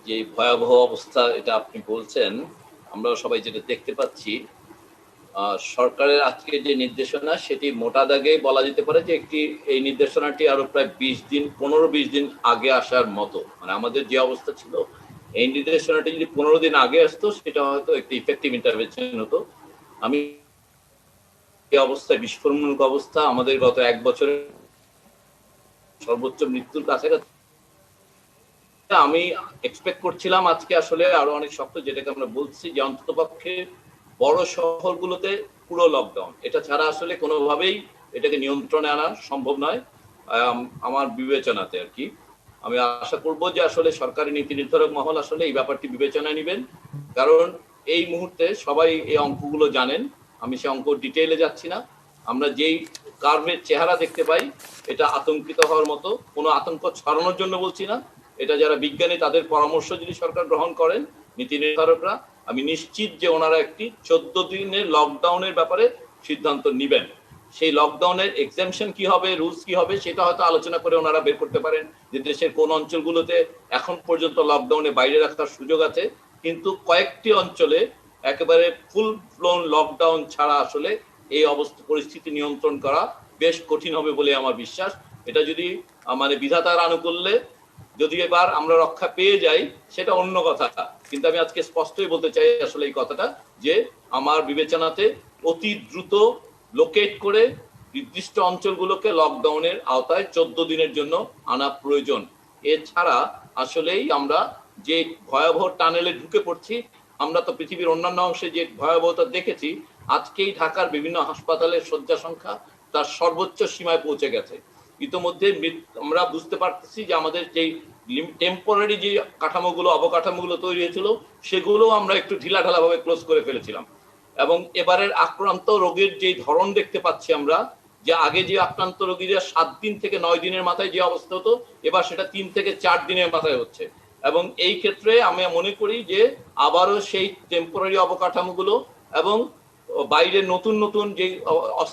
যে ভয়াবহ অবস্থা এটা আপনি বলছেন, আমরা সবাই যেটা দেখতে পাচ্ছি, সরকারের আজকে যে নির্দেশনা সেটি মোটা দাগে বলা যেতে পারে যে এই নির্দেশনাটি আরো প্রায় 15-20 দিন আগে আসার মতো। মানে আমাদের যে অবস্থা ছিল, এই নির্দেশনাটি যদি 15 দিন আগে আসতো সেটা হয়তো একটি ইফেক্টিভ ইন্টারভেনশন হতো। আমি এই অবস্থায় বিস্ফোরণমূলক অবস্থা, আমাদের গত 1 বছরে সর্বোচ্চ মৃত্যুর কাছাকাছি। আমি এক্সপেক্ট করছিলাম আজকে আসলে আরো অনেক শক্ত, যেটাকে আমরা বলছি যে অন্ততপক্ষে বড় শহরগুলোতে পুরো লকডাউন, এটা ছাড়া আসলে কোনোভাবেই এটাকে নিয়ন্ত্রণে আনা সম্ভব নয় আমার বিবেচনাতে আর কি। আমি আশা করব যে আসলে সরকারি নীতি নির্ধারক মহল আসলে এই ব্যাপারটি বিবেচনায় নেবেন, কারণ এই মুহূর্তে সবাই এই অঙ্কগুলো জানেন, আমি সে অঙ্ক ডিটেইলে যাচ্ছি না। আমরা যেই কার্ভের চেহারা দেখতে পাই, এটা আতঙ্কিত হওয়ার মতো, কোনো আতঙ্ক ছড়ানোর জন্য বলছি না, এটা যারা বিজ্ঞানী তাদের পরামর্শ যদি সরকার গ্রহণ করেন, নীতি নির্ধারকরা, আমি নিশ্চিত যে ওনারা একটি 14 দিনের লকডাউনের ব্যাপারে সিদ্ধান্ত নেবেন। সেই লকডাউনের এক্সাম্পশন কি হবে, রুলস কি হবে, সেটা হয়তো আলোচনা করে ওনারা বের করতে পারেন যে দেশের কোন অঞ্চলগুলোতে এখন পর্যন্ত লকডাউনে বাইরে রাখার সুযোগ আছে। কিন্তু কয়েকটি অঞ্চলে একেবারে ফুল ব্লোন লকডাউন ছাড়া আসলে এই অবস্থা পরিস্থিতি নিয়ন্ত্রণ করা বেশ কঠিন হবে বলে আমার বিশ্বাস। এটা যদি মানে বিধাতার আনুকূল্যে যদি এবার আমরা রক্ষা পেয়ে যাই সেটা অন্য কথা, কিন্তু আমি আজকে স্পষ্টই বলতে চাই আসলে এই কথাটা, যে আমার বিবেচনাতে অতি দ্রুত লোকেট করে নির্দিষ্ট অঞ্চলগুলোকে লকডাউনের আওতায় 14 দিনের জন্য আনা প্রয়োজন। এছাড়া আসলেই আমরা যে ভয়াবহ টানেলে ঢুকে পড়ছি, আমরা তো পৃথিবীর অন্যান্য অংশে যে ভয়াবহতা দেখেছি, আজকেই ঢাকার বিভিন্ন হাসপাতালের শয্যা সংখ্যা তার সর্বোচ্চ সীমায় পৌঁছে গেছে। ইতোমধ্যে আমরা বুঝতে পারতেছি যে আমাদের যে টেম্পোরারি যে কাঠামোগুলো, অবকাঠামোগুলো তৈরি হয়েছিল, সেগুলো আমরা একটু ঢিলাঢালা ভাবে ক্লোজ করে ফেলেছিলাম। এবং এবারের আক্রান্ত রোগের যে ধরন দেখতে পাচ্ছি আমরা, যে আগে যে আক্রান্ত রোগীরা 7 দিন থেকে 9 দিনের মাথায় যে অবস্থা হতো, এবার সেটা 3 থেকে 4 দিনের মাথায় হচ্ছে। এবং এই ক্ষেত্রে আমি মনে করি যে আবারও সেই টেম্পোরারি অবকাঠামোগুলো এবং বাইরে নতুন নতুন যে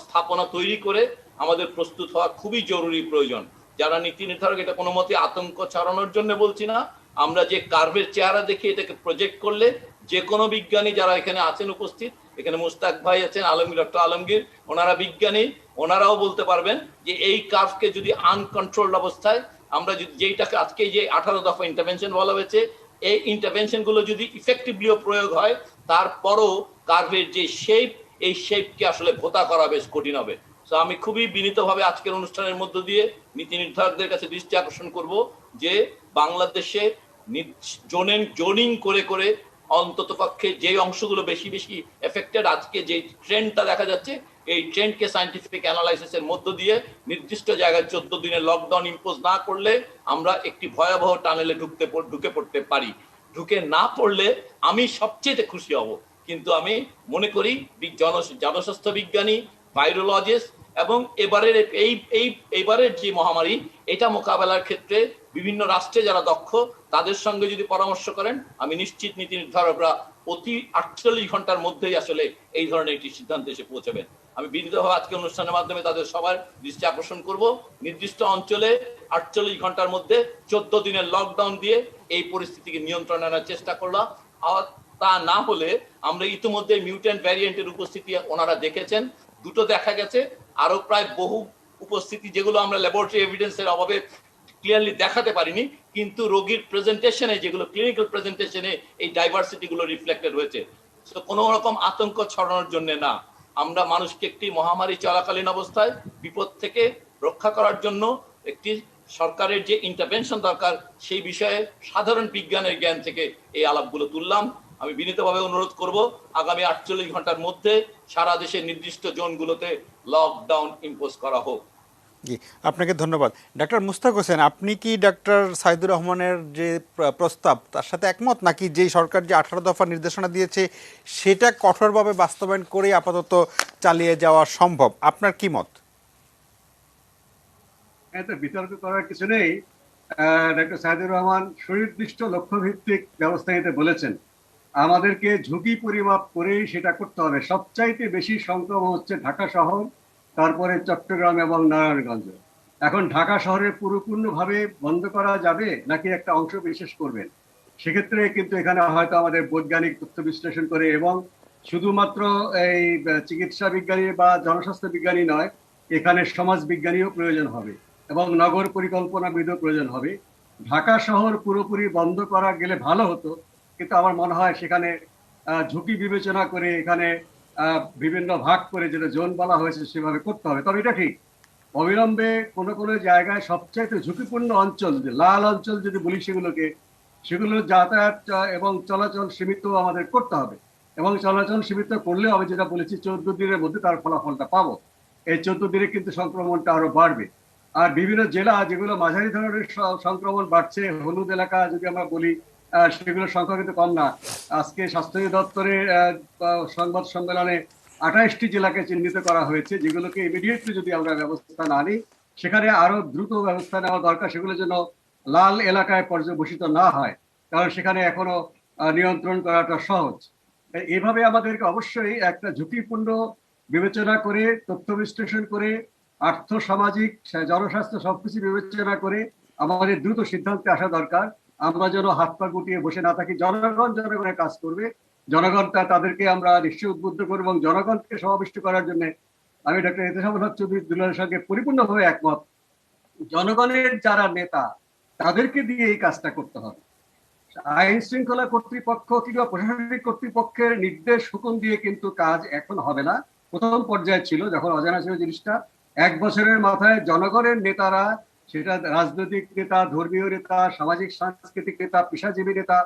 স্থাপনা তৈরি করে আমাদের প্রস্তুত হওয়া খুবই জরুরি প্রয়োজন। যারা নীতি নির্ধারক, এটা কোনো মতে আতঙ্ক ছড়ানোর জন্য বলছি না, আমরা যে কার্ভের চেহারা দেখে এটাকে প্রজেক্ট করলে যে কোনো বিজ্ঞানী যারা এখানে আছেন উপস্থিত, এখানে মুস্তাক ভাই আছেন, আলমগীর, ডক্টর আলমগীর, ওনারা বিজ্ঞানী, ওনারাও বলতে পারবেন যে এই কার্ভকে যদি আনকন্ট্রোলড অবস্থায় আমরা যদি যেইটাকে আজকে যে 18 দফা ইন্টারভেনশন বলা হয়েছে, এই ইন্টারভেনশন গুলো যদি ইফেক্টিভলিও প্রয়োগ হয়, তারপরও কার্ভের যে শেপ, এই শেপকে আসলে ভোতা করা বেশ কঠিন হবে। তো আমি খুবই বিনীতভাবে আজকের অনুষ্ঠানের মধ্য দিয়ে নীতি নির্ধারকদের কাছে দৃষ্টি আকর্ষণ করব যে বাংলাদেশে জোনিং করে করে অন্তত পক্ষে যে অংশগুলো বেশি বেশি এফেক্টেড, আজকে যে ট্রেন্ডটা দেখা যাচ্ছে, এই ট্রেন্ডকে সায়েন্টিফিক অ্যানালাইসিসের মধ্য দিয়ে নির্দিষ্ট জায়গায় 14 দিনের লকডাউন ইম্পোজ না করলে আমরা একটি ভয়াবহ টানেলে ঢুকে পড়তে পারি। ঢুকে না পড়লে আমি সবচেয়ে খুশি হব, কিন্তু আমি মনে করি জনস্বাস্থ্য বিজ্ঞানী, ভাইরোলজিস্ট এবং এইবারের যে মহামারী, এটা মোকাবেলার ক্ষেত্রে বিভিন্ন রাষ্ট্রে যারা দক্ষ, তাদের সঙ্গে যদি পরামর্শ করেন, আমি নিশ্চিত নীতি নির্ধারকরা অতি 48 ঘন্টার মধ্যেই আসলে এই ধরনের একটি সিদ্ধান্তে এসে পৌঁছাবেন। আমি বিনীতভাবে আজকে অনুষ্ঠানের মাধ্যমে তাদের সবার দৃষ্টি আকর্ষণ করব, নির্দিষ্ট অঞ্চলে 48 ঘন্টার মধ্যে 14 দিনের লকডাউন দিয়ে এই পরিস্থিতিকে নিয়ন্ত্রণে আনার চেষ্টা করলাম। আর তা না হলে আমরা ইতিমধ্যে মিউট্যান্ট ভ্যারিয়েন্টের উপস্থিতি ওনারা দেখেছেন, দুটো দেখা গেছে, আরো প্রায় বহু উপস্থিতি যেগুলো আমরা ল্যাবরেটরি এভিডেন্সের অভাবে ক্লিয়ারলি দেখাতে পারিনি, কিন্তু রোগীর প্রেজেন্টেশনে, যেগুলো ক্লিনিক্যাল প্রেজেন্টেশনে এই ডাইভার্সিটি গুলো রিফ্লেক্টেড হয়েছে। তো কোনো রকম আতঙ্ক ছড়ানোর জন্য না, আমরা মানুষকে একটি মহামারী চলাকালীন অবস্থায় বিপদ থেকে রক্ষা করার জন্য একটি সরকারের যে ইন্টারভেনশন দরকার, সেই বিষয়ে সাধারণ বিজ্ঞানের জ্ঞান থেকে এই আলাপগুলো তুললাম। আমি বিনীতভাবে অনুরোধ করব আগামী 48 ঘন্টার মধ্যে সারা দেশের নির্দিষ্ট জোনগুলোতে লকডাউন ইম্পোজ করা হোক। জি, আপনাকে ধন্যবাদ। ডাক্তার মুস্তাক হোসেন, আপনি কি ডাক্তার সাইদুর রহমানের যে প্রস্তাব তার সাথে একমত, নাকি যেই সরকার যে 18 দফা নির্দেশনা দিয়েছে সেটা কঠোরভাবে বাস্তবায়ন করে আপাতত চালিয়ে যাওয়া সম্ভব? আপনার কি মত? এতে বিতর্ক করার কিছু নেই। ডক্টর সাইদুর রহমান সুনির্দিষ্ট লক্ষ্যভিত্তিক ব্যবস্থা নিতে বলেছেন। আমাদেরকে ঝুঁকি পরিমাপ করেই সেটা করতে হবে। সবচাইতে বেশি সংক্রমণ হচ্ছে ঢাকা শহর, তারপরে চট্টগ্রাম এবং নারায়ণগঞ্জ। এখন ঢাকা শহরে পুরোপূর্ণভাবে বন্ধ করা যাবে নাকি একটা অংশ বিশেষ করবেন? সেক্ষেত্রে কিন্তু এখানে হয়তো আমাদের বৈজ্ঞানিক তথ্য বিশ্লেষণ করে, এবং শুধুমাত্র এই চিকিৎসা বিজ্ঞানী বা জনস্বাস্থ্য বিজ্ঞানী নয়, এখানে সমাজ বিজ্ঞানীও প্রয়োজন হবে এবং নগর পরিকল্পনাবিদও প্রয়োজন হবে। ঢাকা শহর পুরোপুরি বন্ধ করা গেলে ভালো হতো, কিন্তু আমার মনে হয় সেখানে ঝুঁকি বিবেচনা করে এখানে বিভিন্ন ভাগ করে যেটা জোন বলা হয়েছে সেভাবে করতে হবে। তবে এটা ঠিক, অবিলম্বে কোনো কোনো জায়গায় সবচাইতে ঝুঁকিপূর্ণ অঞ্চল, যে লাল অঞ্চল যদি বলি, সেগুলো যাতায়াত এবং চলাচল সীমিত আমাদের করতে হবে। এবং চলাচল সীমিত করলেও আমি যেটা বলেছি 14 দিনের মধ্যে তার ফলাফলটা পাবো। এই 14 দিনে কিন্তু সংক্রমণটা আরো বাড়বে। আর বিভিন্ন জেলা যেগুলো মাঝারি ধরনের সংক্রমণ বাড়ছে, হলুদ এলাকা যদি আমরা বলি, সেগুলোর সংখ্যা কিন্তু কম না। আজকে স্বাস্থ্য দপ্তরের সংবাদ সম্মেলনে 28টি জেলাকে চিহ্নিত করা হয়েছে, যেগুলোকে ইমিডিয়েটলি যদি আমরা ব্যবস্থা না নিই, সেখানে আরো দ্রুত ব্যবস্থা নেওয়া দরকার। সেগুলো যেন লাল এলাকায় পর্যবসিত না হয়, কারণ সেখানে এখনো নিয়ন্ত্রণ করাটা সহজ। এইভাবে আমাদেরকে অবশ্যই একটা ঝুঁকিপূর্ণ বিবেচনা করে, তথ্য বিশ্লেষণ করে, আর্থ সামাজিক জনস্বাস্থ্য সবকিছু বিবেচনা করে আমাদের দ্রুত সিদ্ধান্তে আসা দরকার। আমরা যেন হাত পা গুটিয়ে বসে না থাকি। জনগণের কাজ করবে, জনগণটা তাদেরকে আমরা নিশ্চয়ই উদ্বুদ্ধ করবো, এবং জনগণকে সমাবিষ্ট করার জন্য আমি ডক্টর এতেশামুল হক চৌধুরী দুলালের সঙ্গে পরিপূর্ণভাবে একমত। জনগণের যারা নেতা, তাদেরকে দিয়ে এই কাজটা করতে হবে। আইন শৃঙ্খলা কর্তৃপক্ষ কিংবা প্রশাসনিক কর্তৃপক্ষের নির্দেশ হুকুম দিয়ে কিন্তু কাজ এখন হবে না। প্রথম পর্যায়ে ছিল, যখন অজানা ছিল জিনিসটা, 1 বছরের মাথায় জনগণের নেতারা, সেটা রাজনৈতিক নেতা, ধর্মীয় নেতা, সামাজিক সাংস্কৃতিক নেতা, পেশাজীবী নেতা,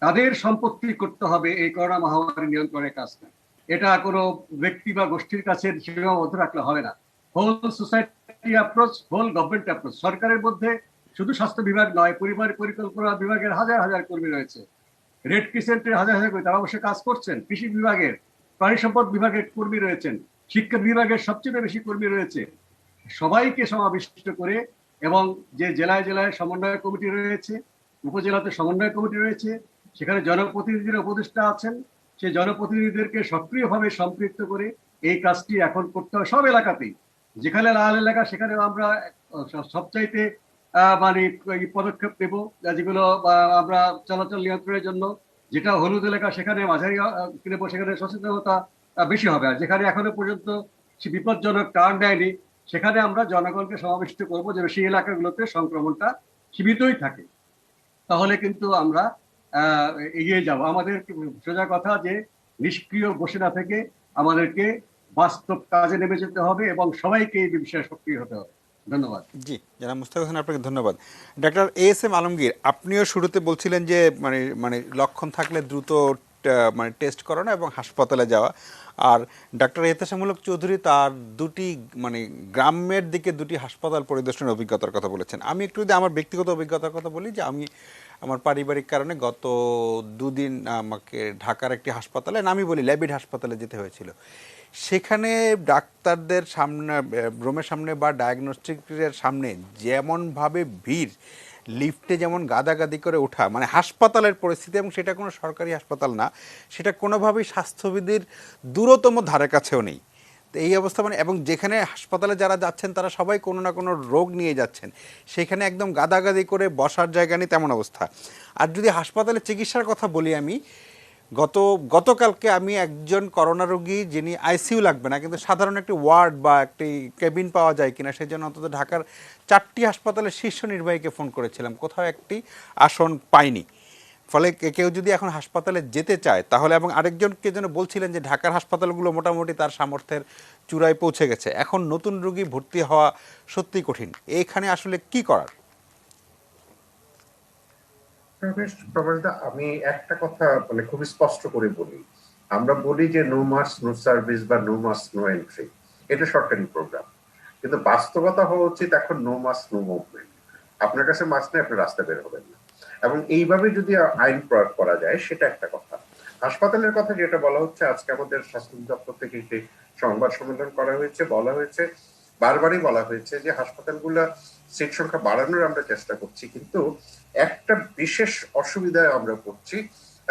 তাদের সম্পত্তি করতে হবে এই করোনা মহামারী নিয়ন্ত্রণের কাজটা। এটা কোনো ব্যক্তি বা গোষ্ঠীর কাছে সীমাবদ্ধ রাখলে হবে না। Whole society approach, whole government approach. সরকারের মধ্যে শুধু স্বাস্থ্য বিভাগ নয়, পরিবার পরিকল্পনা বিভাগের হাজার হাজার কর্মী রয়েছে, রেড ক্রিসেন্টের হাজার হাজার কর্মী, তারা অবশ্যই কাজ করছেন। কৃষি বিভাগের, প্রাণী সম্পদ বিভাগের কর্মী রয়েছেন, শিক্ষা বিভাগের সবচেয়ে বেশি কর্মী রয়েছে। সবাইকে সমাবিষ্ট করে, এবং যে জেলায় জেলায় সমন্বয় কমিটি রয়েছে, উপজেলাতে সমন্বয় কমিটি রয়েছে, সেখানে জনপ্রতিনিধিরা উপদেষ্টা আছেন, সেই জনপ্রতিনিধিদেরকে সক্রিয়ভাবে সম্পৃক্ত করে এই কাজটি এখন করতে হবে সব এলাকাতেই। যেখানে লাল এলাকা, সেখানে আমরা সবচাইতে মানে এই পদক্ষেপ নেব, যেগুলো আমরা চলাচল নিয়ন্ত্রণের জন্য, যেটা হলুদ এলাকা সেখানে মাঝারি নেবো, সেখানে সচেতনতা বেশি হবে। আর যেখানে এখনো পর্যন্ত সে বিপজ্জনক টার্ন নেয়নি, সেখানে আমরা জনগণকে সমাবেশিত করবো যেন সেই এলাকাগুলোতে সংক্রমণটা সীমিতই থাকে। তাহলে কিন্তু আমরা আহ এগিয়ে যাব। আমাদের সোজা কথা যে নিষ্ক্রিয় বসে না থেকে আমাদেরকে বাস্তব কাজে নেমে যেতে হবে এবং সবাইকে এই বিষয়ে সক্রিয় হতে হবে। ধন্যবাদ। জি, জনাব মুস্তাক হোসেন, আপনাকে ধন্যবাদ। ডাক্তার এস এম আলমগীর, আপনিও শুরুতে বলছিলেন যে মানে মানে লক্ষণ থাকলে দ্রুত মানে টেস্ট করানো এবং হাসপাতালে যাওয়া, আর ডাক্তার এহতেশামূলক চৌধুরী তার দুটি মানে গ্রামের দিকে দুটি হাসপাতাল পরিদর্শনের অভিজ্ঞতার কথা বলেছেন। আমি একটু যদি আমার ব্যক্তিগত অভিজ্ঞতার কথা বলি, যে আমি আমার পারিবারিক কারণে গত দুদিন আমাকে ঢাকার একটি হাসপাতালে, নামি বলি ল্যাবিড হাসপাতালে যেতে হয়েছিল। সেখানে ডাক্তারদের সামনে, রুমের সামনে বা ডায়াগনস্টিকের সামনে যেমনভাবে ভিড়, লিফটে যেমন গাদাগাদি করে ওঠা, মানে হাসপাতালের পরিস্থিতি, এবং সেটা কোনো সরকারি হাসপাতাল না, সেটা কোনোভাবেই স্বাস্থ্যবিধির দূরতম ধারে কাছেও নেই। তো এই অবস্থা মানে, এবং যেখানে হাসপাতালে যারা যাচ্ছেন তারা সবাই কোনো না কোনো রোগ নিয়ে যাচ্ছেন, সেখানে একদম গাদাগাদি করে বসার জায়গা নেই, তেমন অবস্থা। আর যদি হাসপাতালে চিকিৎসার কথা বলি, আমি গতকালকে আমি একজন করোনা রোগী, যিনি আইসিইউ লাগবে না কিন্তু সাধারণ একটি ওয়ার্ড বা একটি কেবিন পাওয়া যায় কিনা সেই জন্য অন্তত ঢাকার 4টি হাসপাতালের শীর্ষ নির্বাহীকে ফোন করেছিলাম, কোথাও একটি আসন পাইনি। ফলে কেউ যদি এখন হাসপাতালে যেতে চায় তাহলে, এবং আরেকজনকে যেন বলছিলেন যে ঢাকার হাসপাতালগুলো মোটামুটি তার সামর্থ্যের চূড়ায় পৌঁছে গেছে, এখন নতুন রোগী ভর্তি হওয়া সত্যি কঠিন। এইখানে আসলে কি করার? প্রবাসদা, আমি একটা কথা মানে খুবই স্পষ্ট করে বলি, আমরা বলি যে নো মাস্ক নো সার্ভিস বা নো মাস্ক নো এন্ট্রি, এটা সরকারি প্রোগ্রাম, কিন্তু বাস্তবতা হওয়া উচিত এখন নো মাস্ক নো মুভমেন্ট। আপনার কাছে মাস্ক নেই, আপনি রাস্তা বের হবেন না। এবং এইভাবে যদি আইন প্রয়োগ করা যায় সেটা একটা কথা। হাসপাতালের কথা যেটা বলা হচ্ছে, আজকে আমাদের স্বাস্থ্য দপ্তর থেকে একটি সংবাদ সম্মেলন করা হয়েছে, বলা হয়েছে, বারবারই বলা হয়েছে যে হাসপাতালগুলা সিট সংখ্যা বাড়ানোর আমরা চেষ্টা করছি, কিন্তু একটা বিশেষ অসুবিধায় আমরা পড়ছি,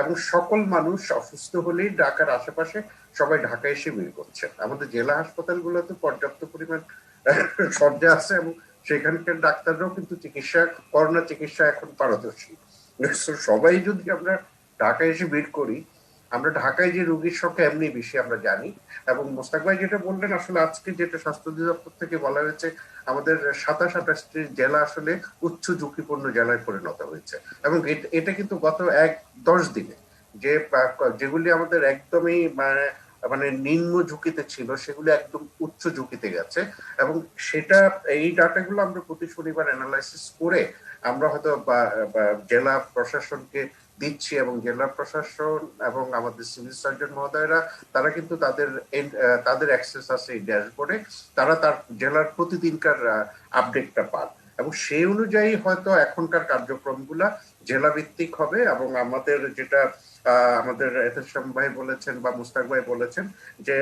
এবং সকল মানুষ অসুস্থ হলেই ঢাকার আশেপাশে সবাই ঢাকায় এসে ভিড় করছে। আমাদের জেলা হাসপাতালগুলোতে পর্যাপ্ত পরিমাণ শয্যা আছে এবং সেখানকার ডাক্তাররাও কিন্তু করোনা চিকিৎসা এখন পারদর্শী। সবাই যদি আমরা ঢাকায় এসে ভিড় করি, আমরা ঢাকায় যে রোগীর সংখ্যা এমনি বেশি আমরা জানি। এবং মোস্তাক ভাই যেটা বললেন, আসলে আজকে যেটা স্বাস্থ্য অধিদপ্তর থেকে বলা হয়েছে, আমাদের 27-28টি জেলা আসলে উচ্চ ঝুঁকিপূর্ণ জেলায় পরিণত হয়েছে। এবং এটা কিন্তু গত 10 দিনে যেগুলি আমাদের একদমই মানে নিম্ন ঝুঁকিতে ছিল সেগুলি একদম উচ্চ ঝুঁকিতে গেছে। এবং সেটা, এই ডাটাগুলো আমরা প্রতি শনিবার অ্যানালাইসিস করে আমরা হয়তো জেলা প্রশাসনকে দিচ্ছি, এবং জেলা প্রশাসন এবং আমাদের সিভিল সার্জন মহোদয়রা তারা কিন্তু তাদের অ্যাক্সেস আছে এই ড্যাশবোর্ডে, তারা তার জেলার প্রতিদিনকার আপডেটটা পান, এবং সেই অনুযায়ী হয়তো এখনকার কার্যক্রমগুলা জেলা ভিত্তিক হবে। এবং আমাদের যেটা আমাদের এহতেশাম ভাই বলেছেন বা মুস্তাক ভাই বলেছেন, যে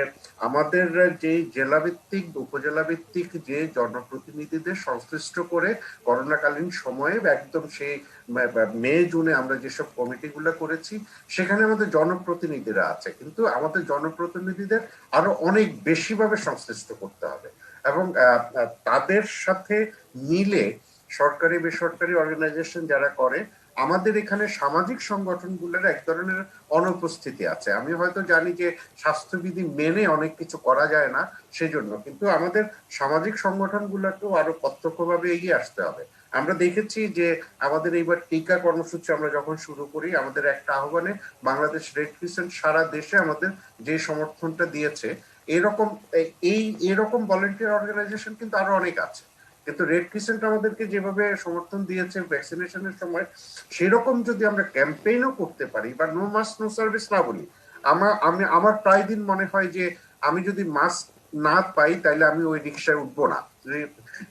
আমাদের যে জেলা ভিত্তিক উপজেলা ভিত্তিক যে জনপ্রতিনিধিদের সংশ্লিষ্ট করে করোনাকালীন সময়ে একদম সেই মে জুনে আমরা যেসব কমিটিগুলো করেছি সেখানে আমাদের জনপ্রতিনিধিরা আছে, কিন্তু আমাদের জনপ্রতিনিধিদের আরো অনেক বেশিভাবে সংশ্লিষ্ট করতে হবে। এবং তাদের সাথে মিলে সরকারি বেসরকারি অর্গানাইজেশন যারা করে, আমাদের এখানে সামাজিক সংগঠনগুলোর এক ধরনের অনুপস্থিতি আছে। আমি হয়তো জানি যে স্বাস্থ্যবিধি মেনে অনেক কিছু করা যায় না সেজন্য, কিন্তু আমাদের সামাজিক সংগঠনগুলোকেও আরো প্রত্যক্ষভাবে এগিয়ে আসতে হবে। আমরা দেখেছি যে আমাদের এইবার টিকা কর্মসূচি আমরা যখন শুরু করি, আমাদের একটা আহ্বানে বাংলাদেশ রেড ক্রিসেন্ট সারা দেশে আমাদের যে সমর্থনটা দিয়েছে, এরকম ভলান্টিয়ার অর্গানাইজেশন কিন্তু আরো অনেক আছে, কিন্তু রেড ক্রিসেন্ট আমাদেরকে যেভাবে সমর্থন দিয়েছে ভ্যাকসিনেশনের সময়, সেরকম যদি আমরা ক্যাম্পেইনও করতে পারি বা নো মাস্ক নো সার্ভিস না বলি, আমার প্রায় দিন মনে হয় যে আমি যদি মাস্ক না পাই তাহলে আমি ওই রিক্সায় উঠবো না।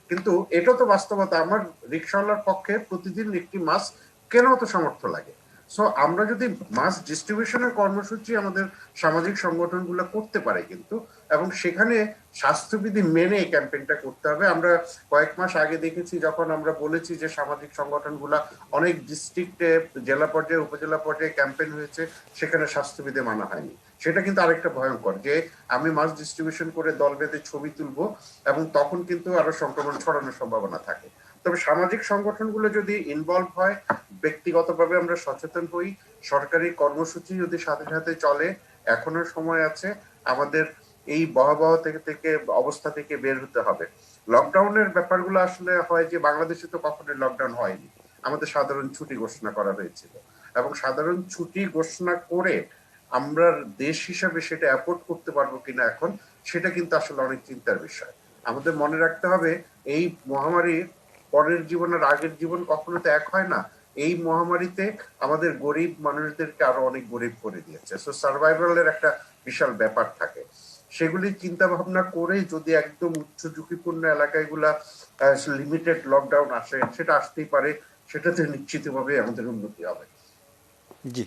কিন্তু এটা তো বাস্তবতা, আমার রিক্সাওয়ালার পক্ষে প্রতিদিন একটি মাস্ক কেন তো সামর্থ্য লাগে। সো আমরা যদি মাস ডিস্ট্রিবিউশনের কর্মসূচি আমাদের সামাজিক সংগঠনগুলো করতে পারে কিন্তু, এবং সেখানে স্বাস্থ্যবিধি মেনে এই ক্যাম্পেইনটা করতে হবে। আমরা কয়েক মাস আগে দেখেছি যখন আমরা বলেছি যে সামাজিক সংগঠনগুলা অনেক ডিস্ট্রিক্টে, জেলা পর্যায়ে, উপজেলা পর্যায়ে ক্যাম্পেইন হয়েছে, সেখানে স্বাস্থ্যবিধি মানা হয়নি। সেটা কিন্তু আরেকটা ভয়ঙ্কর, যে আমি মাস ডিস্ট্রিবিউশন করে দল বেঁধে ছবি তুলবো এবং তখন কিন্তু আরো সংক্রমণ ছড়ানোর সম্ভাবনা থাকে। তবে সামাজিক সংগঠনগুলো যদি ইনভলভ হয়, ব্যক্তিগতভাবে আমরা সচেতন হই, সরকারি কর্মসূচি যদি সাথে সাথে চলে, এখনো সময় আছে আমাদের এই ভয়াবহ থেকে অবস্থা থেকে বের হতে হবে। লকডাউনের ব্যাপারগুলো আসলে হয় যে বাংলাদেশে তো কখনোই লকডাউন হয়নি, আমাদের সাধারণ ছুটি ঘোষণা করা হয়েছিল, এবং সাধারণ ছুটি ঘোষণা করে আমরা দেশ হিসাবে সেটা অ্যাফোর্ড করতে পারবো কিনা এখন, সেটা কিন্তু আসলে অনেক চিন্তার বিষয়। আমাদের মনে রাখতে হবে এই মহামারী পরের জীবন আর আগের জীবন কখনো তো এক হয় না। এই মহামারীতে আমাদের গরিব মানুষদেরকে আরো অনেক গরিব করে দিয়েছে, সো সার্ভাইভালের একটা বিশাল ব্যাপার থাকে। সেগুলি চিন্তা ভাবনা করে যদি একদম উচ্চ ঝুঁকিপূর্ণ এলাকাগুলা লিমিটেড লকডাউন আসে, সেটা আসতেই পারে, সেটাতে নিশ্চিতভাবে আমাদের উন্নতি হবে। জি,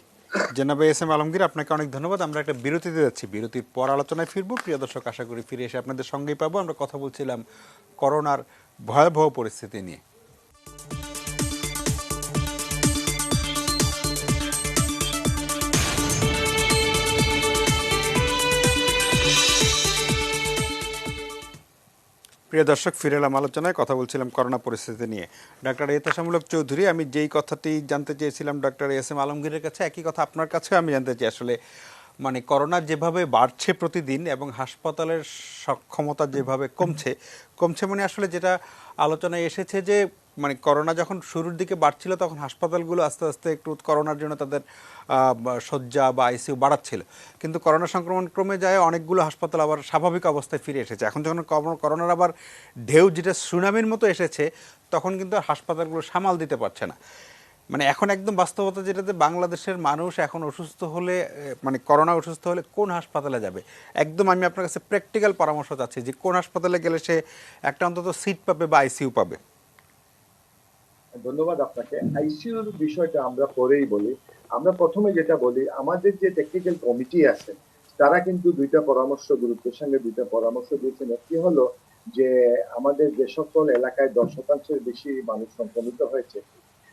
জনাবে এস এম আলমগীর, আপনাকে অনেক ধন্যবাদ। আমরা একটা বিরতিতে যাচ্ছি, বিরতির পর আলোচনায় ফিরবো। প্রিয় দর্শক, আশা করি ফিরে এসে আপনাদের সঙ্গেই পাবো। আমরা কথা বলছিলাম করোনার ভয়াবহ পরিস্থিতি নিয়ে। প্রিয় দর্শক, ফিরে এলাম আলোচনায়। কথা বলছিলাম করোনা পরিস্থিতি নিয়ে। ডাক্তার এহতেশামুল চৌধুরী, আমি যেই কথাটি জানতে চেয়েছিলাম ডক্টর এস এম আলমগীরের কাছে, একই কথা আপনার কাছেও আমি জানতে চাই। আসলে মানে করোনা যেভাবে বাড়ছে প্রতিদিন এবং হাসপাতালের সক্ষমতা যেভাবে কমছে কমছে মানে আসলে যেটা আলোচনায় এসেছে যে মানে করোনা যখন শুরুর দিকে বাড়ছিল তখন হাসপাতালগুলো আস্তে আস্তে একটু করোনার জন্য তাদের শয্যা বা আইসিইউ বাড়াচ্ছিল, কিন্তু করোনা সংক্রমণ ক্রমে যায় অনেকগুলো হাসপাতাল আবার স্বাভাবিক অবস্থায় ফিরে এসেছে। এখন যখন করোনার আবার ঢেউ যেটা সুনামির মতো এসেছে, তখন কিন্তু আর হাসপাতালগুলো সামাল দিতে পারছে না। মানে এখন একদম বাস্তবতা যেটাতে বাংলাদেশের মানুষ এখন অসুস্থ হলে মানে করোনা অসুস্থ হলে কোন হাসপাতালে যাবে, একদম আমি আপনার কাছে প্র্যাকটিক্যাল পরামর্শ চাচ্ছি যে কোন হাসপাতালে গেলে সে একটা অন্তত সিট পাবে বা আইসিইউ পাবে। ধন্যবাদ আপনাকে। আইসিইউর বিষয়টা আমরা পরেই বলি। আমরা প্রথমে যেটা বলি, আমাদের যে টেকনিক্যাল কমিটি আছে তারা কিন্তু দুইটা পরামর্শ, গুরুত্বের সঙ্গে দুইটা পরামর্শ দিয়েছেন। একটি হলো যে আমাদের যে সকল এলাকায় 10% বেশি মানুষ সংক্রমিত হয়েছে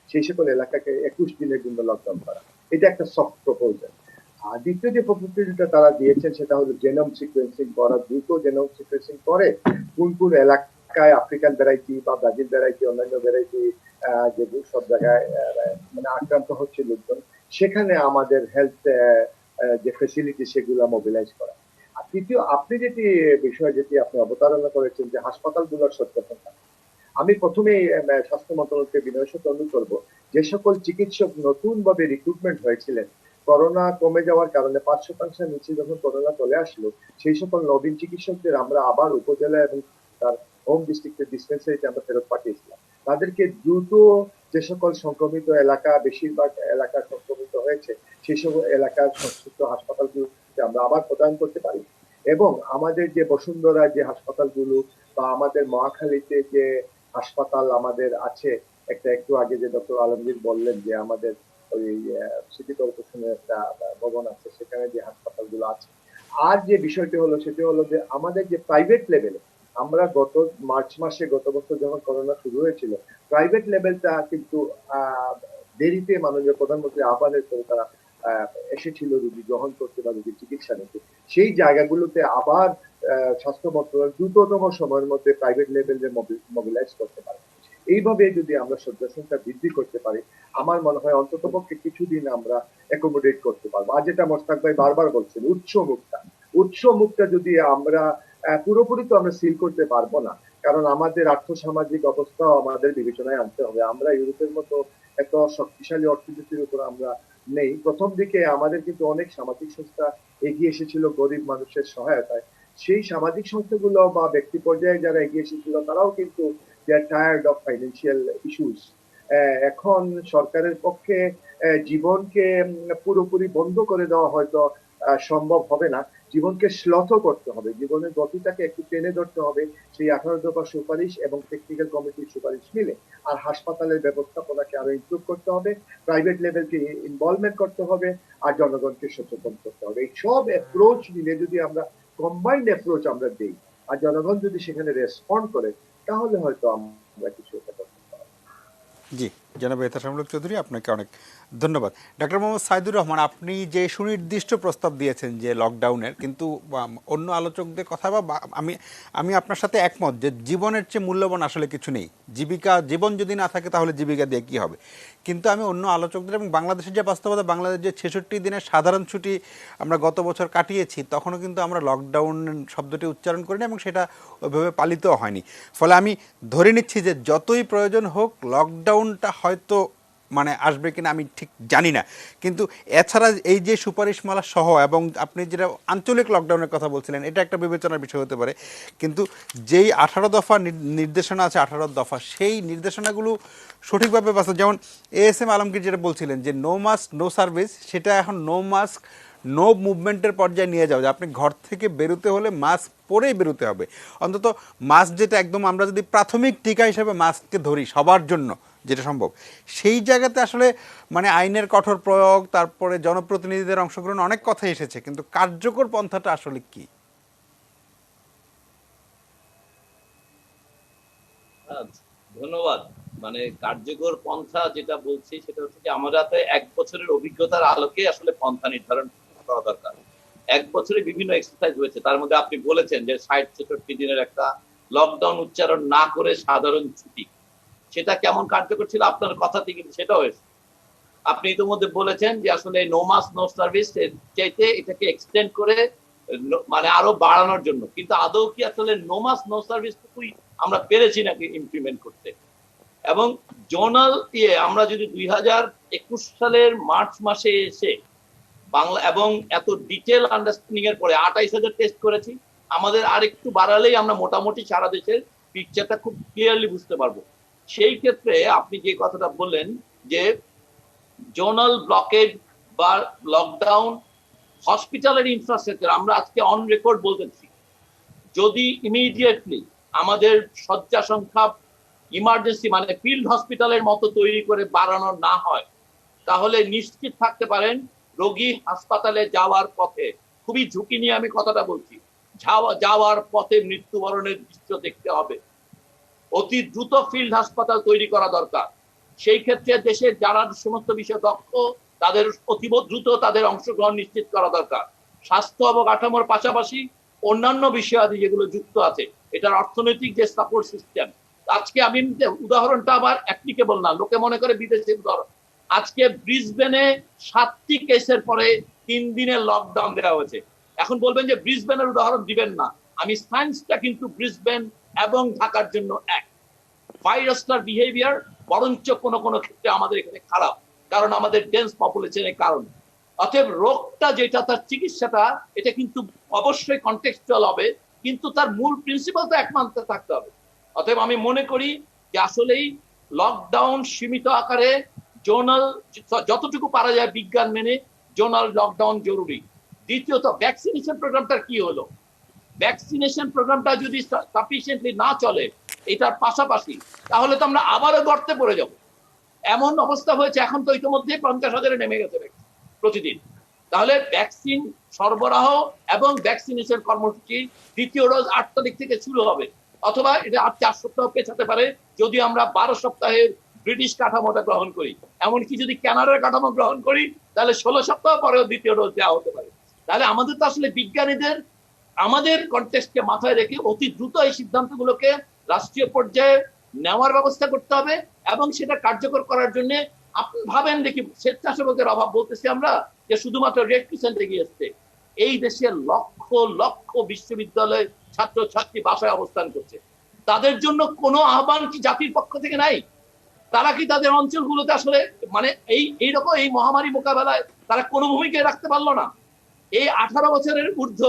সেই সকল এলাকাকে 21 দিনের জন্য লকডাউন করা, এটা একটা সফট প্রপোজাল। আর দ্বিতীয় যে প্রপোজালটা তারা দিয়েছেন সেটা হলো জেনোম সিকোয়েন্সিং করা, দ্রুত জেনোম সিকোয়েন্সিং করে কোন কোন এলাকায় আফ্রিকান ভ্যারাইটি বা ব্রাজিল ভ্যারাইটি অন্যান্য ভ্যারাইটি যেগুলো সব জায়গায় মানে আক্রান্ত হচ্ছে লোকজন, সেখানে আমাদের হেলথ যে ফেসিলিটি সেগুলো মোবিলাইজ করা। আর তৃতীয় আপনি যেটি বিষয় যেটি আপনি অবতারণা করেছেন যে হাসপাতালগুলোর সচেতনতা, আমি প্রথমেই স্বাস্থ্য মন্ত্রণালয়কে বিনয়ের সাথে অনুরোধ করবো যে সকল চিকিৎসক নতুন ভাবে রিক্রুটমেন্ট হয়েছিলেন করোনা কমে যাওয়ার কারণে 5% নিচে যখন করোনা চলে আসলো, সেই সকল নবীন চিকিৎসকদের আমরা আবার উপজেলা এবং তার হোম ডিস্ট্রিক্টের ডিসপেন্সারিতে আমরা ফেরত পাঠিয়েছিলাম। তাদেরকে দ্রুত যে সকল সংক্রমিত এলাকা, বেশিরভাগ এলাকা সংক্রমিত হয়েছে সেই সব এলাকার সংশ্লিষ্ট হাসপাতালগুলোতে আমরা আবার প্রদান করতে পারি। এবং আমাদের যে বসুন্ধরা যে হাসপাতালগুলো বা আমাদের মহাখালীতে যে হাসপাতাল আমাদের আছে, একটা একটু আগে যে ডক্টর আলমগীর বললেন যে আমাদের ওই সিটি কর্পোরেশনের একটা ভবন আছে, সেখানে যে হাসপাতালগুলো আছে। আর যে বিষয়টি হলো সেটি হলো যে আমাদের যে প্রাইভেট লেভেলে আমরা গত মার্চ মাসে গত বছর যখন করোনা শুরু হয়েছিল, প্রাইভেট লেভেলটা কিন্তু দেরিতে মাননীয় প্রধানমন্ত্রী আহ্বানের করে তারা এসেছিল রোগী গ্রহণ করতে বা রোগীর চিকিৎসা নিতে। সেই জায়গাগুলোতে আবার স্বাস্থ্য মন্ত্রণালয় দ্রুততম সময়ের মধ্যে প্রাইভেট লেভেলে মোবিলাইজ করতে পারে। এইভাবে যদি আমরা শয্যা সংখ্যা বৃদ্ধি করতে পারি, আমার মনে হয় অন্ততপক্ষে কিছুদিন আমরা অ্যাকোমোডেট করতে পারবো। আর যেটা মোস্তাক ভাই বারবার বলছেন উৎস মুখটা যদি আমরা পুরোপুরি তো আমরা সিল করতে পারবো না, কারণ আমাদের আর্থসামাজিক অবস্থাও আমাদের বিবেচনায় আনতে হবে। আমরা ইউরোপের মতো এত শক্তিশালী অর্থনীতির উপর আমরা নেই। প্রথম দিকে আমাদের কিন্তু অনেক সামাজিক সংস্থা এগিয়ে এসেছিল গরিব মানুষের সহায়তায়। সেই সামাজিক সংস্থাগুলো বা ব্যক্তি পর্যায়ে যারা এগিয়ে এসেছিল তারাও কিন্তু দে are tired of financial issues. এখন সরকারের পক্ষে জীবনকে পুরোপুরি বন্ধ করে দেওয়া হয়তো সম্ভব হবে না। জীবনকে শ্লথ করতে হবে, জীবনের গতিটাকে একটু টেনে ধরতে হবে সেই 18 দফা সুপারিশ এবং টেকনিক্যাল কমিটির সুপারিশ মিলে। আর হাসপাতালের ব্যবস্থাপনাকে আরো ইমপ্রুভ করতে হবে, প্রাইভেট লেভেলকে ইনভলভমেন্ট করতে হবে, আর জনগণকে সচেতন করতে হবে। এই সব অ্যাপ্রোচ মিলে যদি আমরা কম্বাইন্ড অ্যাপ্রোচ আমরা দিই আর জনগণ যদি সেখানে রেসপন্ড করে, তাহলে হয়তো আমরা কিছু একটা করতে পারবো। জি, জনাব এহতেশামুল চৌধুরী, আপনাকে অনেক ধন্যবাদ। ডক্টর মোহাম্মদ সাইদুর রহমান, আপনি যে সুনির্দিষ্ট প্রস্তাব দিয়েছেন যে লকডাউনের, কিন্তু অন্য আলোচকদের কথা আমি আমি আপনার সাথে একমত যে জীবনের চেয়ে মূল্যবান আসলে কিছু নেই। জীবন যদি না থাকে তাহলে জীবিকা দিয়ে কী হবে। কিন্তু আমি অন্য আলোচকদের এবং বাংলাদেশের যে বাস্তবতা, বাংলাদেশ যে 66 দিনের সাধারণ ছুটি আমরা গত বছর কাটিয়েছি, তখনও কিন্তু আমরা লকডাউন শব্দটি উচ্চারণ করিনি এবং সেটা ওইভাবে পালিতও হয়নি। ফলে আমি ধরে নিচ্ছি যে যতই প্রয়োজন হোক লকডাউনটা হয়তো মানে আসবে কিনা আমি ঠিক জানি না। কিন্তু এছাড়া এই যে সুপারিশমালা সহ এবং আপনি যেটা আঞ্চলিক লকডাউনের কথা বলছিলেন, এটা একটা বিবেচনার বিষয় হতে পারে। কিন্তু যেই 18 দফা নির্দেশনা আছে, 18 দফা, সেই নির্দেশনাগুলো সঠিকভাবে বাস্তব, যেমন ASM আলমগীর যেটা বলছিলেন যে নো মাস্ক নো সার্ভিস, সেটা এখন নো মাস্ক নো মুভমেন্টের পর্যায়ে নিয়ে যাওয়া, যে আপনি ঘর থেকে বেরোতে হলে মাস্ক পরেই বেরোতে হবে। অন্তত মাস্ক যেটা একদম আমরা যদি প্রাথমিক টিকা হিসেবে মাস্ককে ধরি সবার জন্য যেটা সম্ভব, সেই জায়গাতে আসলে মানে আইনের কঠোর প্রয়োগ, তারপরে জনপ্রতিনিধিদের অংশগ্রহণ, অনেক কথাই এসেছে, কিন্তু কার্যকর পন্থাটা আসলে কি? ধন্যবাদ। মানে কার্যকর পন্থা যেটা বলছি সেটা হচ্ছে যে আমরা তো 1 বছরের অভিজ্ঞতার আলোকে আসলে পন্থা নির্ধারণ করা দরকার। 1 বছরে বিভিন্ন এক্সারসাইজ হয়েছে, তার মধ্যে আপনি বলেছেন যে 60-66 দিনের একটা লকডাউন উচ্চারণ না করে সাধারণ ছুটি, সেটা কেমন কার্যকর ছিল আপনার কথাতে কিন্তু সেটা হয়েছে। আপনি ইতিমধ্যে বলেছেন যে আসলে নো মাস্ক নো সার্ভিস চাইতে এটাকে এক্সটেন্ড করে মানে আরো বাড়ানোর জন্য, কিন্তু আদৌ কি আসলে নো মাস্ক নো সার্ভিস টুকুই আমরা পেরেছি নাকি ইমপ্লিমেন্ট করতে? এবং জোনাল আমরা যদি 2021 সালের মার্চ মাসে এসে বাংলা এবং এত ডিটেল আন্ডারস্ট্যান্ডিং এর পরে 28,000 টেস্ট করেছি, আমাদের আর একটু বাড়ালেই আমরা মোটামুটি সারা দেশের পিকচারটা খুব ক্লিয়ারলি বুঝতে পারবো। সেই ক্ষেত্রে আপনি যে কথাটা বললেন যে জোনাল ব্লকেড বা লকডাউন, হসপিটালের ইনফ্রাস্ট্রাকচার, আমরা আজকে অন রেকর্ড বলতেছি যদি ইমিডিয়েটলি আমাদের শয্যা সংখ্যা ইমার্জেন্সি মানে ফিল্ড হসপিটালের মতো তৈরি করে বাড়ানো না হয়, তাহলে নিশ্চিত থাকতে পারেন রোগী হাসপাতালে যাওয়ার পথে, খুবই ঝুঁকি নিয়ে আমি কথাটা বলছি, যাওয়ার পথে মৃত্যুবরণের দৃশ্য দেখতে হবে। অতি দ্রুত ফিল্ড হাসপাতাল তৈরি করা দরকার। সেই ক্ষেত্রে দেশের যারা সমস্ত বিষয়ে দক্ষ তাদের অতীব দ্রুত তাদের অংশগ্রহণ নিশ্চিত করা দরকার। স্বাস্থ্য অবকাঠামোর পাশাপাশি অন্যান্য বিষয়াদি যেগুলো যুক্ত আছে, এটার অর্থনৈতিক যে সাপোর্ট সিস্টেম। আজকে আমি উদাহরণটা আবার অ্যাপ্লিকেবল না, লোকে মনে করে বিদেশে উদাহরণ। আজকে ব্রিসবেনে 7টি কেসের পরে 3 দিনের লকডাউন দেওয়া হয়েছে। এখন বলবেন যে ব্রিসবেনের উদাহরণ দিবেন না, আমি সায়েন্সটা কিন্তু ব্রিসবেন এবং ঢাকার জন্য এক। ভাইরাসটার বিহেভিয়ার বরঞ্চ কোনো কোনো ক্ষেত্রে আমাদের এখানে খারাপ, কারণ আমাদের ডেন্স পপুলেশনের কারণে। অতএব রোগটা যেটা, তার চিকিৎসাটা এটা কিন্তু অবশ্যই কন্টেক্সচুয়াল হবে, কিন্তু তার মূল প্রিন্সিপাল তো এক মানতে থাকতে হবে। অতএব আমি মনে করি যে আসলেই লকডাউন সীমিত আকারে, জোনাল যতটুকু পারা যায় বিজ্ঞান মেনে জোনাল লকডাউন জরুরি। দ্বিতীয়ত ভ্যাকসিনেশন প্রোগ্রামটা কি হলো, ভ্যাকসিনেশন প্রোগ্রামটা যদি সাফিসিয়েন্টলি না চলে এটার পাশাপাশি, তাহলে তো আমরা আবারও গর্তে পড়ে যাব। এমন অবস্থা হয়েছে, এখন তো ইতিমধ্যে 50,000-এ নেমে গেছে প্রতিদিন। তাহলে ভ্যাকসিন সরবরাহ এবং ভ্যাকসিনেশন কর্মসূচি দ্বিতীয় ডোজ 8 তারিখ থেকে শুরু হবে, অথবা এটা আর 4 সপ্তাহ পেছাতে পারে যদি আমরা 12 সপ্তাহের ব্রিটিশ কাঠামোটা গ্রহণ করি। এমনকি যদি ক্যানাডার কাঠামো গ্রহণ করি তাহলে 16 সপ্তাহ পরেও দ্বিতীয় ডোজ দেওয়া হতে পারে। তাহলে আমাদের তো আসলে বিজ্ঞানীদের আমাদের কনটেক্সটকে মাথায় রেখে অতি দ্রুত এই সিদ্ধান্তগুলোকে রাষ্ট্রীয় পর্যায়ে নেওয়ার ব্যবস্থা করতে হবে, এবং সেটা কার্যকর করার জন্য আপনি ভাবেন দেখি স্বেচ্ছাসেবকের অভাব বলতেছি আমরা, যে শুধুমাত্র রেড ক্রিসেন্টে গিয়েছে। এই দেশের লক্ষ লক্ষ বিশ্ববিদ্যালয় ছাত্র ছাত্রী বাসায় অবস্থান করছে, তাদের জন্য কোনো আহ্বান কি জাতির পক্ষ থেকে নাই? তারা কি তাদের অঞ্চলগুলোতে আসলে মানে এইরকম এই মহামারী মোকাবেলায় তারা কোনো ভূমিকা রাখতে পারলো না? এই 18 বছরের ঊর্ধ্ব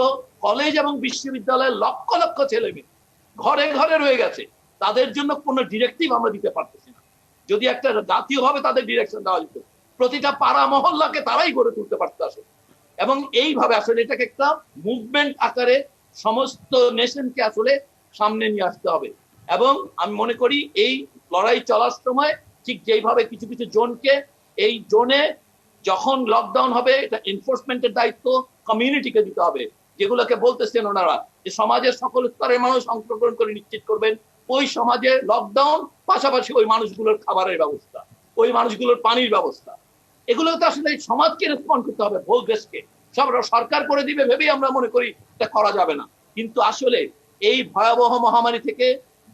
কলেজ এবং বিশ্ববিদ্যালয়ের লক্ষ লক্ষ ছেলে মেয়ে ঘরে ঘরে রয়ে গেছে, তাদের জন্য কোনো ডিরেক্টিভ আমরা দিতে পারতেছি না। যদি একটা জাতীয়ভাবে তাদের ডিরেকশন দেওয়া যেত, প্রতিটা পাড়া মহল্লাকে তারাই গড়ে তুলতে পারত আসলে। এবং এইভাবে আসলে এটাকে একটা মুভমেন্ট আকারে সমস্ত নেশনকে আসলে সামনে নিয়ে আসতে হবে। এবং আমি মনে করি এই লড়াই চলার সময় ঠিক যেইভাবে কিছু কিছু জোনকে, এই জোনে যখন লকডাউন হবে এটা এনফোর্সমেন্টের দায়িত্ব কমিউনিটিকে দিতে হবে, যেগুলোকে বলতেছেন ওনারা যে সমাজের সকল স্তরের মানুষ অংশগ্রহণ করে নিশ্চিত করবেন ওই সমাজে লকডাউন, পাশাপাশি ওই মানুষগুলোর খাবারের ব্যবস্থা, ওই মানুষগুলোর পানির ব্যবস্থা। এগুলো তো আসলে সমাজকে রেসপন্ড করতে হবে, হোল দেশকে। সব সরকার করে দিবে ভেবেই আমরা মনে করি এটা করা যাবে না। কিন্তু আসলে এই ভয়াবহ মহামারী থেকে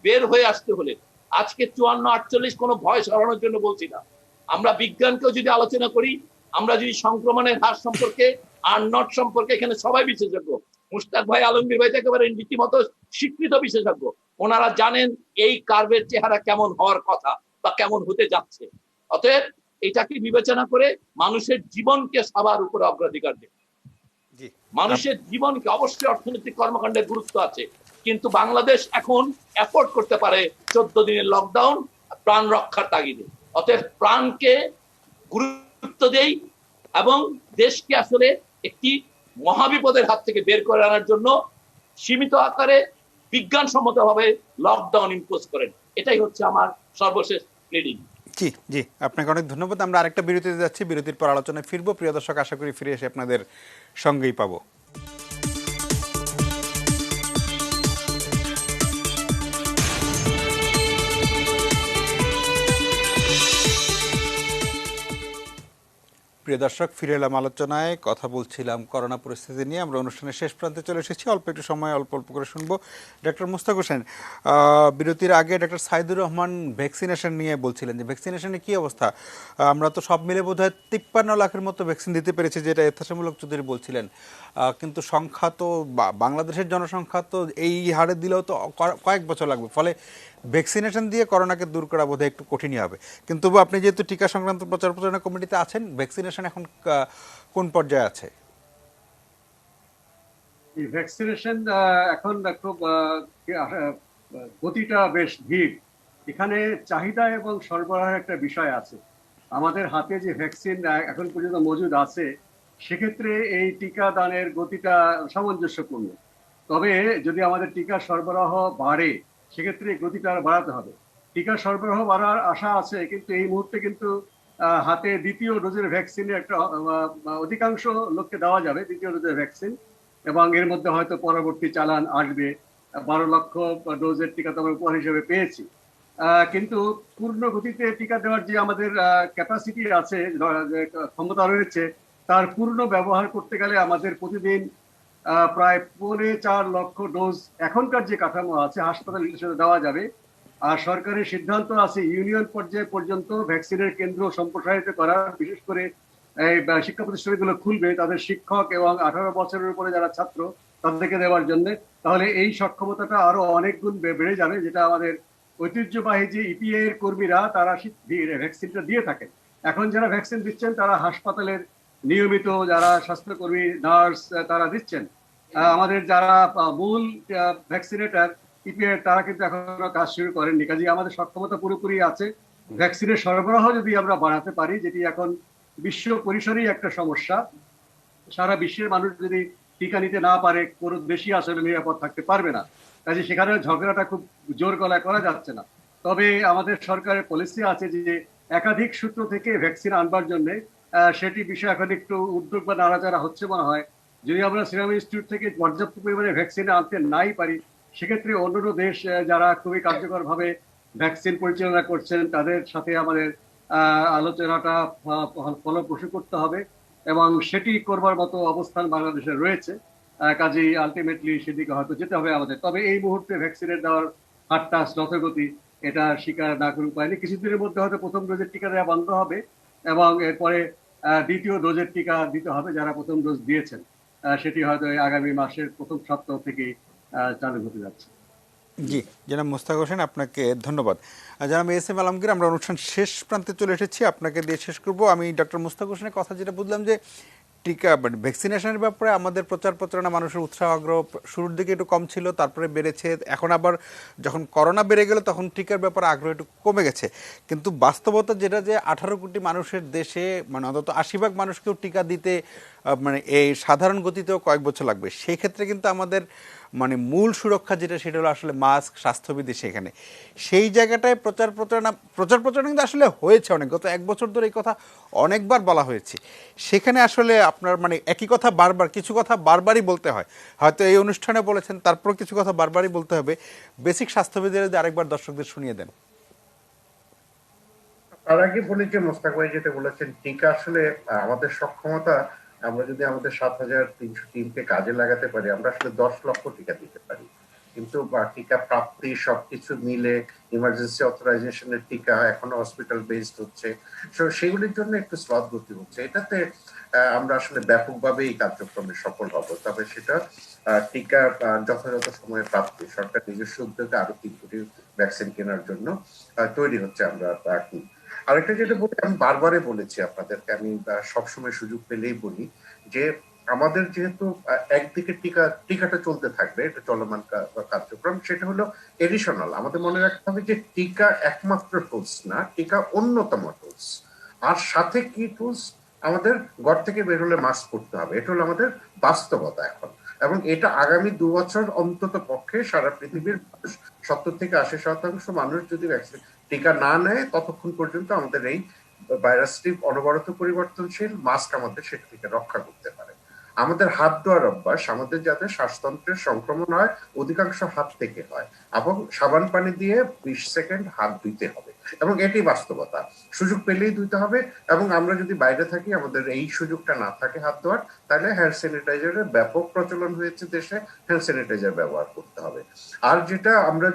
বের হয়ে আসতে হলে আজকে 54-48 কোনো ভয় সরানোর জন্য বলছি না। আমরা বিজ্ঞানকেও যদি আলোচনা করি, আমরা যদি সংক্রমণের হার সম্পর্কে আর নট সম্পর্কে, এখানে সবাই বিশেষজ্ঞ। মুশতাক ভাই, আলমগীর ভাই একেবারে রীতিমতো স্বীকৃত বিশেষজ্ঞ। ওনারা জানেন এই কার্ভের চেহারা কেমন হওয়ার কথা বা কেমন হতে যাচ্ছে। অতএব এটাকে বিবেচনা করে মানুষের জীবনকে সবার উপরে অগ্রাধিকার দেবে। জি, মানুষের জীবনকে, অবশ্যই অর্থনৈতিক কর্মকাণ্ডের গুরুত্ব আছে, কিন্তু বাংলাদেশ এখন এফোর্ড করতে পারে 14 দিনের লকডাউন প্রাণ রক্ষার তাগিদে। অতএব প্রাণকে গুরুত্ব দেই এবং দেশকে আসলে একটি মহাবিপদের হাত থেকে বের করে আনার জন্য সীমিত আকারে বিজ্ঞানসম্মতভাবে লকডাউন ইম্পোজ করেন। এটাই হচ্ছে আমার সর্বশেষ প্লেডিং। জি জি, আপনাকে অনেক ধন্যবাদ। আমরা আরেকটা বিরতিতে যাচ্ছি, বিরতির পর আলোচনায় ফিরবো। প্রিয় দর্শক, আশা করি ফিরে এসে আপনাদের সঙ্গেই পাবো। প্রিয় দর্শক, ফিরে এলাম আলোচনায়। কথা বলছিলাম করোনা পরিস্থিতি নিয়ে। আমরা অনুষ্ঠানের শেষ প্রান্তে চলে এসেছি। অল্প একটু সময় অল্প অল্প করে শুনবো। ডক্টর মুস্তাক হোসেন, বিরতির আগে ডক্টর সাইদুর রহমান ভ্যাকসিনেশন নিয়ে বলছিলেন যে ভ্যাকসিনেশনের কী অবস্থা। আমরা তো সব মিলে বোধহয় 53 লাখের মতো ভ্যাকসিন দিতে পেরেছি, যেটা এথাসমূলক চৌধুরী বলছিলেন। কিন্তু সংখ্যা তো, বাংলাদেশের জনসংখ্যা তো এই হারে দিলেও তো কয়েক বছর লাগবে। ফলে ভ্যাকসিনেশন দিয়ে করোনাকে দূর করা বোধহয় একটু কঠিনই হবে। কিন্তু আপনি যেহেতু টিকা সংক্রান্ত প্রচার প্রচারণা কমিটিতে আছেন, ভ্যাকসিনেশন এখন কোন পর্যায়ে আছে? এই ভ্যাকসিনেশন এখন খুব গতিটা বেশ ধীর। এখানে চাহিদা এবং সরবরাহের একটা বিষয় আছে। আমাদের হাতে যে ভ্যাকসিন এখন পর্যন্ত মজুদ আছে, সেক্ষেত্রে এই টিকা দানের গতিটা সামঞ্জস্যপূর্ণ। তবে যদি আমাদের টিকা সরবরাহ বাড়ে, সেক্ষেত্রে এই গতিটা আর বাড়াতে হবে। টিকা সরবরাহ বাড়ার আশা আছে, কিন্তু এই মুহূর্তে কিন্তু হাতে দ্বিতীয় ডোজের ভ্যাকসিনের একটা অধিকাংশ লোককে দেওয়া যাবে দ্বিতীয় ডোজের ভ্যাকসিন, এবং এর মধ্যে হয়তো পরবর্তী চালান আসবে। 12 লক্ষ ডোজের টিকা তো আমরা উপহার হিসেবে পেয়েছি। কিন্তু পূর্ণ গতিতে টিকা দেওয়ার যে আমাদের ক্যাপাসিটি আছে, যে ক্ষমতা রয়েছে, তার পূর্ণ ব্যবহার করতে গেলে আমাদের প্রতিদিন প্রায় 4.25 লক্ষ ডোজ এখনকার যে কাঠামো আছে হাসপাতালে হিসেবে দেওয়া যাবে। আর সরকারের সিদ্ধান্ত আছে ইউনিয়ন পর্যায়ে পর্যন্ত ভ্যাকসিনের কেন্দ্র সম্প্রসারিত করার, বিশেষ করে এই শিক্ষা প্রতিষ্ঠানগুলো খুলবে তাদের শিক্ষক এবং 18 বছরের উপরে যারা ছাত্র তাদেরকে দেওয়ার জন্য। তাহলে এই সক্ষমতাটা আরো অনেক গুণ বেড়ে যাবে, যেটা আমাদের ঐতিহ্যবাহী যে ইপিএ এর কর্মীরা তারা ভ্যাকসিনটা দিয়ে থাকেন। এখন যারা ভ্যাকসিন দিচ্ছেন তারা হাসপাতালের নিয়মিত যারা স্বাস্থ্যকর্মী, নার্স, তারা দিচ্ছেন। আমাদের যারা মূল ভ্যাকসিনেটার ইপিএ, তারা কিন্তু এখনো কাজ শুরু করেননি। কাজে আমাদের সক্ষমতা পুরোপুরি আছে। ভ্যাকসিনের সরবরাহ যদি আমরা বাড়াতে পারি, যেটি এখন বিশ্ব পরিসরেই একটা সমস্যা, সারা বিশ্বের মানুষ যদি টিকা নিতে না পারে, কোনো দেশই আসলে নিরাপদ থাকতে পারবে না। কাজে সেখানে ঝগড়াটা খুব জোর গলায় করা যাচ্ছে না। তবে আমাদের সরকারের পলিসি আছে যে একাধিক সূত্র থেকে ভ্যাকসিন আনবার জন্য, সেটি বিষয়ে এখন একটু উদ্যোগ বা নাড়াচাড়া হচ্ছে মনে হয়। যদি আমরা সিরাম ইনস্টিটিউট থেকে পর্যাপ্ত পরিমাণে ভ্যাকসিন আনতে নাই পারি, সেক্ষেত্রে অন্যান্য দেশ যারা খুবই কার্যকরভাবে ভ্যাকসিন পরিচালনা করছেন তাদের সাথে আমাদের আলোচনাটা ফলপ্রসূ করতে হবে, এবং সেটি করবার মতো অবস্থান বাংলাদেশের রয়েছে। কাজেই আলটিমেটলি সেদিকে হয়তো যেতে হবে আমাদের। তবে এই মুহূর্তে ভ্যাকসিনের দেওয়ার হারটা দ্রুতগতি, এটা স্বীকার না করে উপায় নেই। কিছুদিনের মধ্যে হয়তো প্রথম ডোজের টিকা দেওয়া বন্ধ হবে, এবং এরপরে দ্বিতীয় ডোজের টিকা দিতে হবে যারা প্রথম ডোজ দিয়েছেন। সেটি হয়তো আগামী মাসের প্রথম সপ্তাহ থেকে চালু হতে যাচ্ছে। জি, জনাব মুস্তাক হোসেন, আপনাকে ধন্যবাদ। জনাব এস এম আলমগীর, আমরা অনুষ্ঠান শেষ প্রান্তে চলে এসেছি, আপনাকে দিয়ে শেষ করব। আমি ডক্টর মুস্তাক হোসেনের কথা যেটা বুঝলাম যে টিকা ভ্যাকসিনেশনের ব্যাপারে আমাদের প্রচার প্রচারণা, মানুষের উৎসাহ আগ্রহ শুরুর দিকে একটু কম ছিল, তারপরে বেড়েছে। এখন আবার যখন করোনা বেড়ে গেল তখন টিকার ব্যাপারে আগ্রহ একটু কমে গেছে। কিন্তু বাস্তবতা যেটা যে 18 কোটি মানুষের দেশে, মানে অন্তত 80 ভাগ মানুষকেও টিকা দিতে মানে এই সাধারণ গতিতেও কয়েক বছর লাগবে। সেই ক্ষেত্রে কিন্তু আমাদের মানে মূল সুরক্ষা যেটা, সেটা হলো আসলে মাস্ক, স্বাস্থ্যবিধি। সেখানে সেই জায়গাটায় প্রচার প্রচারণা কিন্তু আসলে হয়েছে অনেক, গত 1 বছর ধরে এই কথা অনেকবার বলা হয়েছে। সেখানে আসলে আপনার মানে একই কথা বারবার, কিছু কথা বারবারই বলতে হয়। হয়তো এই অনুষ্ঠানে বলেছেন, তারপর কিছু কথা বারবারই বলতে হবে। বেসিক স্বাস্থ্যবিধি যদি আরেকবার দর্শকদের শুনিয়ে দেন। তার আগে বলি যে মোস্তাক ভাই যেটা বলেছেন, টিকা আসলে আমাদের সক্ষমতা, আমরা যদি আমাদের 7,300 টিমকে কাজে লাগাতে পারি, আমরা আসলে 10 লক্ষ টিকা দিতে পারি। কিন্তু টিকা প্রাপ্তি সবকিছু মিলে ইমার্জেন্সি অথরাইজেশনের টিকা এখনো হসপিটাল বেসড হচ্ছে, সেগুলির জন্য একটু স্লথ গতি হচ্ছে। এটাতে আমরা আসলে ব্যাপকভাবে এই কার্যক্রমে সফল হব, তবে সেটা টিকা যথাযথ সময়ে প্রাপ্তি, সরকার নিজস্ব উদ্যোগে আরো 3 কোটি ভ্যাকসিন কেনার জন্য তৈরি হচ্ছে। আমরা এখন আরেকটা যেটা বলি, আমি বারবারে বলেছি আপনাদেরকে, আমি সবসময় সুযোগ পেলেই বলি যে আমাদের যেহেতু একদিকে টিকাটা চলতে থাকবে, এটা চলমান কার্যক্রম, সেটা হলো এডিশনাল। আমাদের মনে রাখতে হবে যে টিকা একমাত্র টুলস না, টিকা অন্যতম টুলস। আর সাথে কি টুলস? আমাদের ঘর থেকে বের হলে মাস্ক পরতে হবে, এটা হলো আমাদের বাস্তবতা এখন। এবং এটা আগামী 2 বছর অন্তত পক্ষে সারা পৃথিবীর 70-80% মানুষ যদি ভ্যাকসিন টিকা না নেয়, ততক্ষণ পর্যন্ত আমাদের এই ভাইরাসটি অনবরত পরিবর্তনশীল, মাস্ক আমাদের সেটা থেকে রক্ষা করতে পারে। আমাদের হাত ধোয়ার অভ্যাস, আমাদের যাতে শ্বাসতন্ত্রের সংক্রমণ হয় অধিকাংশ হাত থেকে হয়, এবং সাবান পানি দিয়ে 20 সেকেন্ড হাত ধুইতে হবে, এবং এটি বাস্তবতা। সুযোগ পেলেই ধুইতে হবে, এবং আমরা যদি বাইরে থাকি, আমাদের এই সুযোগটা না থাকে হাত ধোয়ার, তাহলে হ্যান্ড স্যানিটাইজারের ব্যাপক প্রচলন হয়েছে দেশে, হ্যান্ড স্যানিটাইজার ব্যবহার করতে হবে। আর যেটা আমরা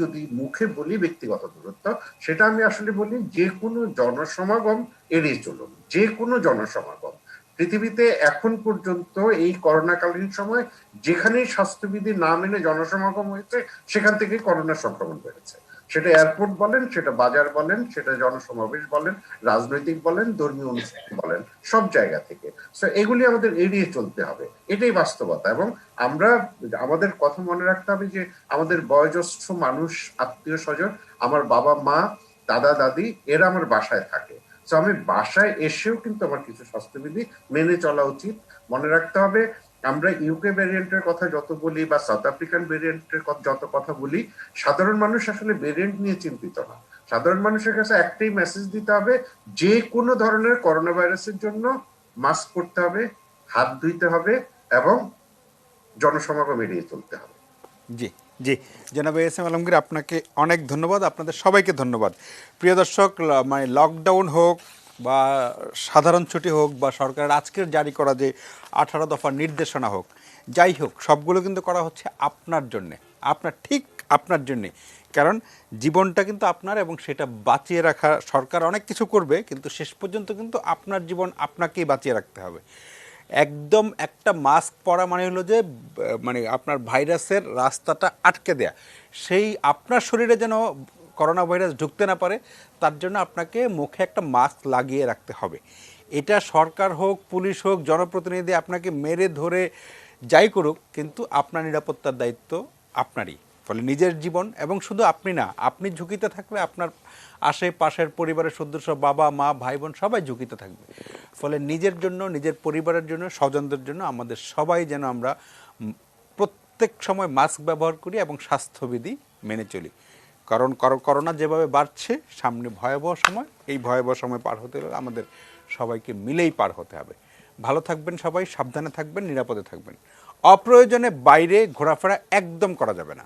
যদি মুখে বলি ব্যক্তিগত দূরত্ব, সেটা আমি আসলে বলি যে কোনো জনসমাগম এড়িয়ে চলুন, যে কোনো জনসমাগম। পৃথিবীতে এখন পর্যন্ত এই করোনাকালীন সময় যেখানেই স্বাস্থ্যবিধি না মেনে জনসমাগম হয়েছে, সেখান থেকে করোনা সংক্রমণ বেড়েছে। সেটা এয়ারপোর্ট বলেন, সেটা বাজার বলেন, সেটা জনসমাবেশ বলেন, রাজনৈতিক বলেন, ধর্মীয় অনুষ্ঠান বলেন, সব জায়গা থেকে। সো এগুলি আমাদের এড়িয়ে চলতে হবে, এটাই বাস্তবতা। এবং আমরা আমাদের কথা মনে রাখতে হবে যে আমাদের বয়োজ্যেষ্ঠ মানুষ, আত্মীয় স্বজন, আমার বাবা মা, দাদা দাদি, এরা আমার বাসায় থাকে। তো আমি বাসায় এসেও কিন্তু আমার কিছু স্বাস্থ্যবিধি মেনে চলা উচিত। মনে রাখতে হবে, আমরা ইউকে ভ্যারিয়েন্টের কথা যত বলি বা সাউথ আফ্রিকান ভ্যারিয়েন্টের যত কথা বলি, সাধারণ মানুষ আসলে ভ্যারিয়েন্ট নিয়ে চিন্তিত না। সাধারণ মানুষের কাছে একটাই মেসেজ দিতে হবে, যে কোনো ধরনের করোনা ভাইরাসের জন্য মাস্ক পরতে হবে, হাত ধুইতে হবে, এবং জনসমাগম এড়িয়ে চলতে হবে। জি জি, জনাব এস.এম. আলমগীর, আপনাকে অনেক ধন্যবাদ, আপনাদের সবাইকে ধন্যবাদ। প্রিয় দর্শক, মানে লকডাউন হোক বা সাধারণ ছুটি হোক বা সরকারের আজকের জারি করা যে 18 দফার নির্দেশনা হোক, যাই হোক, সবগুলো কিন্তু করা হচ্ছে আপনার জন্যে, আপনার জন্যে। কারণ জীবনটা কিন্তু আপনার, এবং সেটা বাঁচিয়ে রাখা সরকার অনেক কিছু করবে, কিন্তু শেষ পর্যন্ত কিন্তু আপনার জীবন আপনাকেই বাঁচিয়ে রাখতে হবে। একদম একটা মাস্ক পরা মানে হলো যে মানে আপনার ভাইরাসের রাস্তাটা আটকে দেয়া, সেই আপনার শরীরে যেন করোনা ভাইরাস ঢুকতে না পারে, তার জন্য আপনাকে মুখে একটা মাস্ক লাগিয়ে রাখতে হবে। এটা সরকার হোক, পুলিশ হোক, জনপ্রতিনিধি আপনাকে মেরে ধরে যাই করুক, কিন্তু আপনার নিরাপত্তার দায়িত্ব আপনারই। ফলে নিজের জীবন, এবং শুধু আপনি না, আপনি ঝুঁকিতে থাকলে আপনার আশেপাশের পরিবারের সদস্য, বাবা মা ভাই বোন সবাই ঝুঁকিতে থাকবে। ফলে নিজের জন্য, নিজের পরিবারের জন্য, স্বজনদের জন্য আমাদের সবাই যেন আমরা প্রত্যেক সময় মাস্ক ব্যবহার করি এবং স্বাস্থ্যবিধি মেনে চলি। কারণ করোনা যেভাবে বাড়ছে, সামনে ভয়াবহ সময়, এই ভয়াবহ সময় পার হতে হলে আমাদের সবাইকে মিলেই পার হতে হবে। ভালো থাকবেন সবাই, সাবধানে থাকবেন, নিরাপদে থাকবেন। অপ্রয়োজনে বাইরে ঘোরাফেরা একদম করা যাবে না।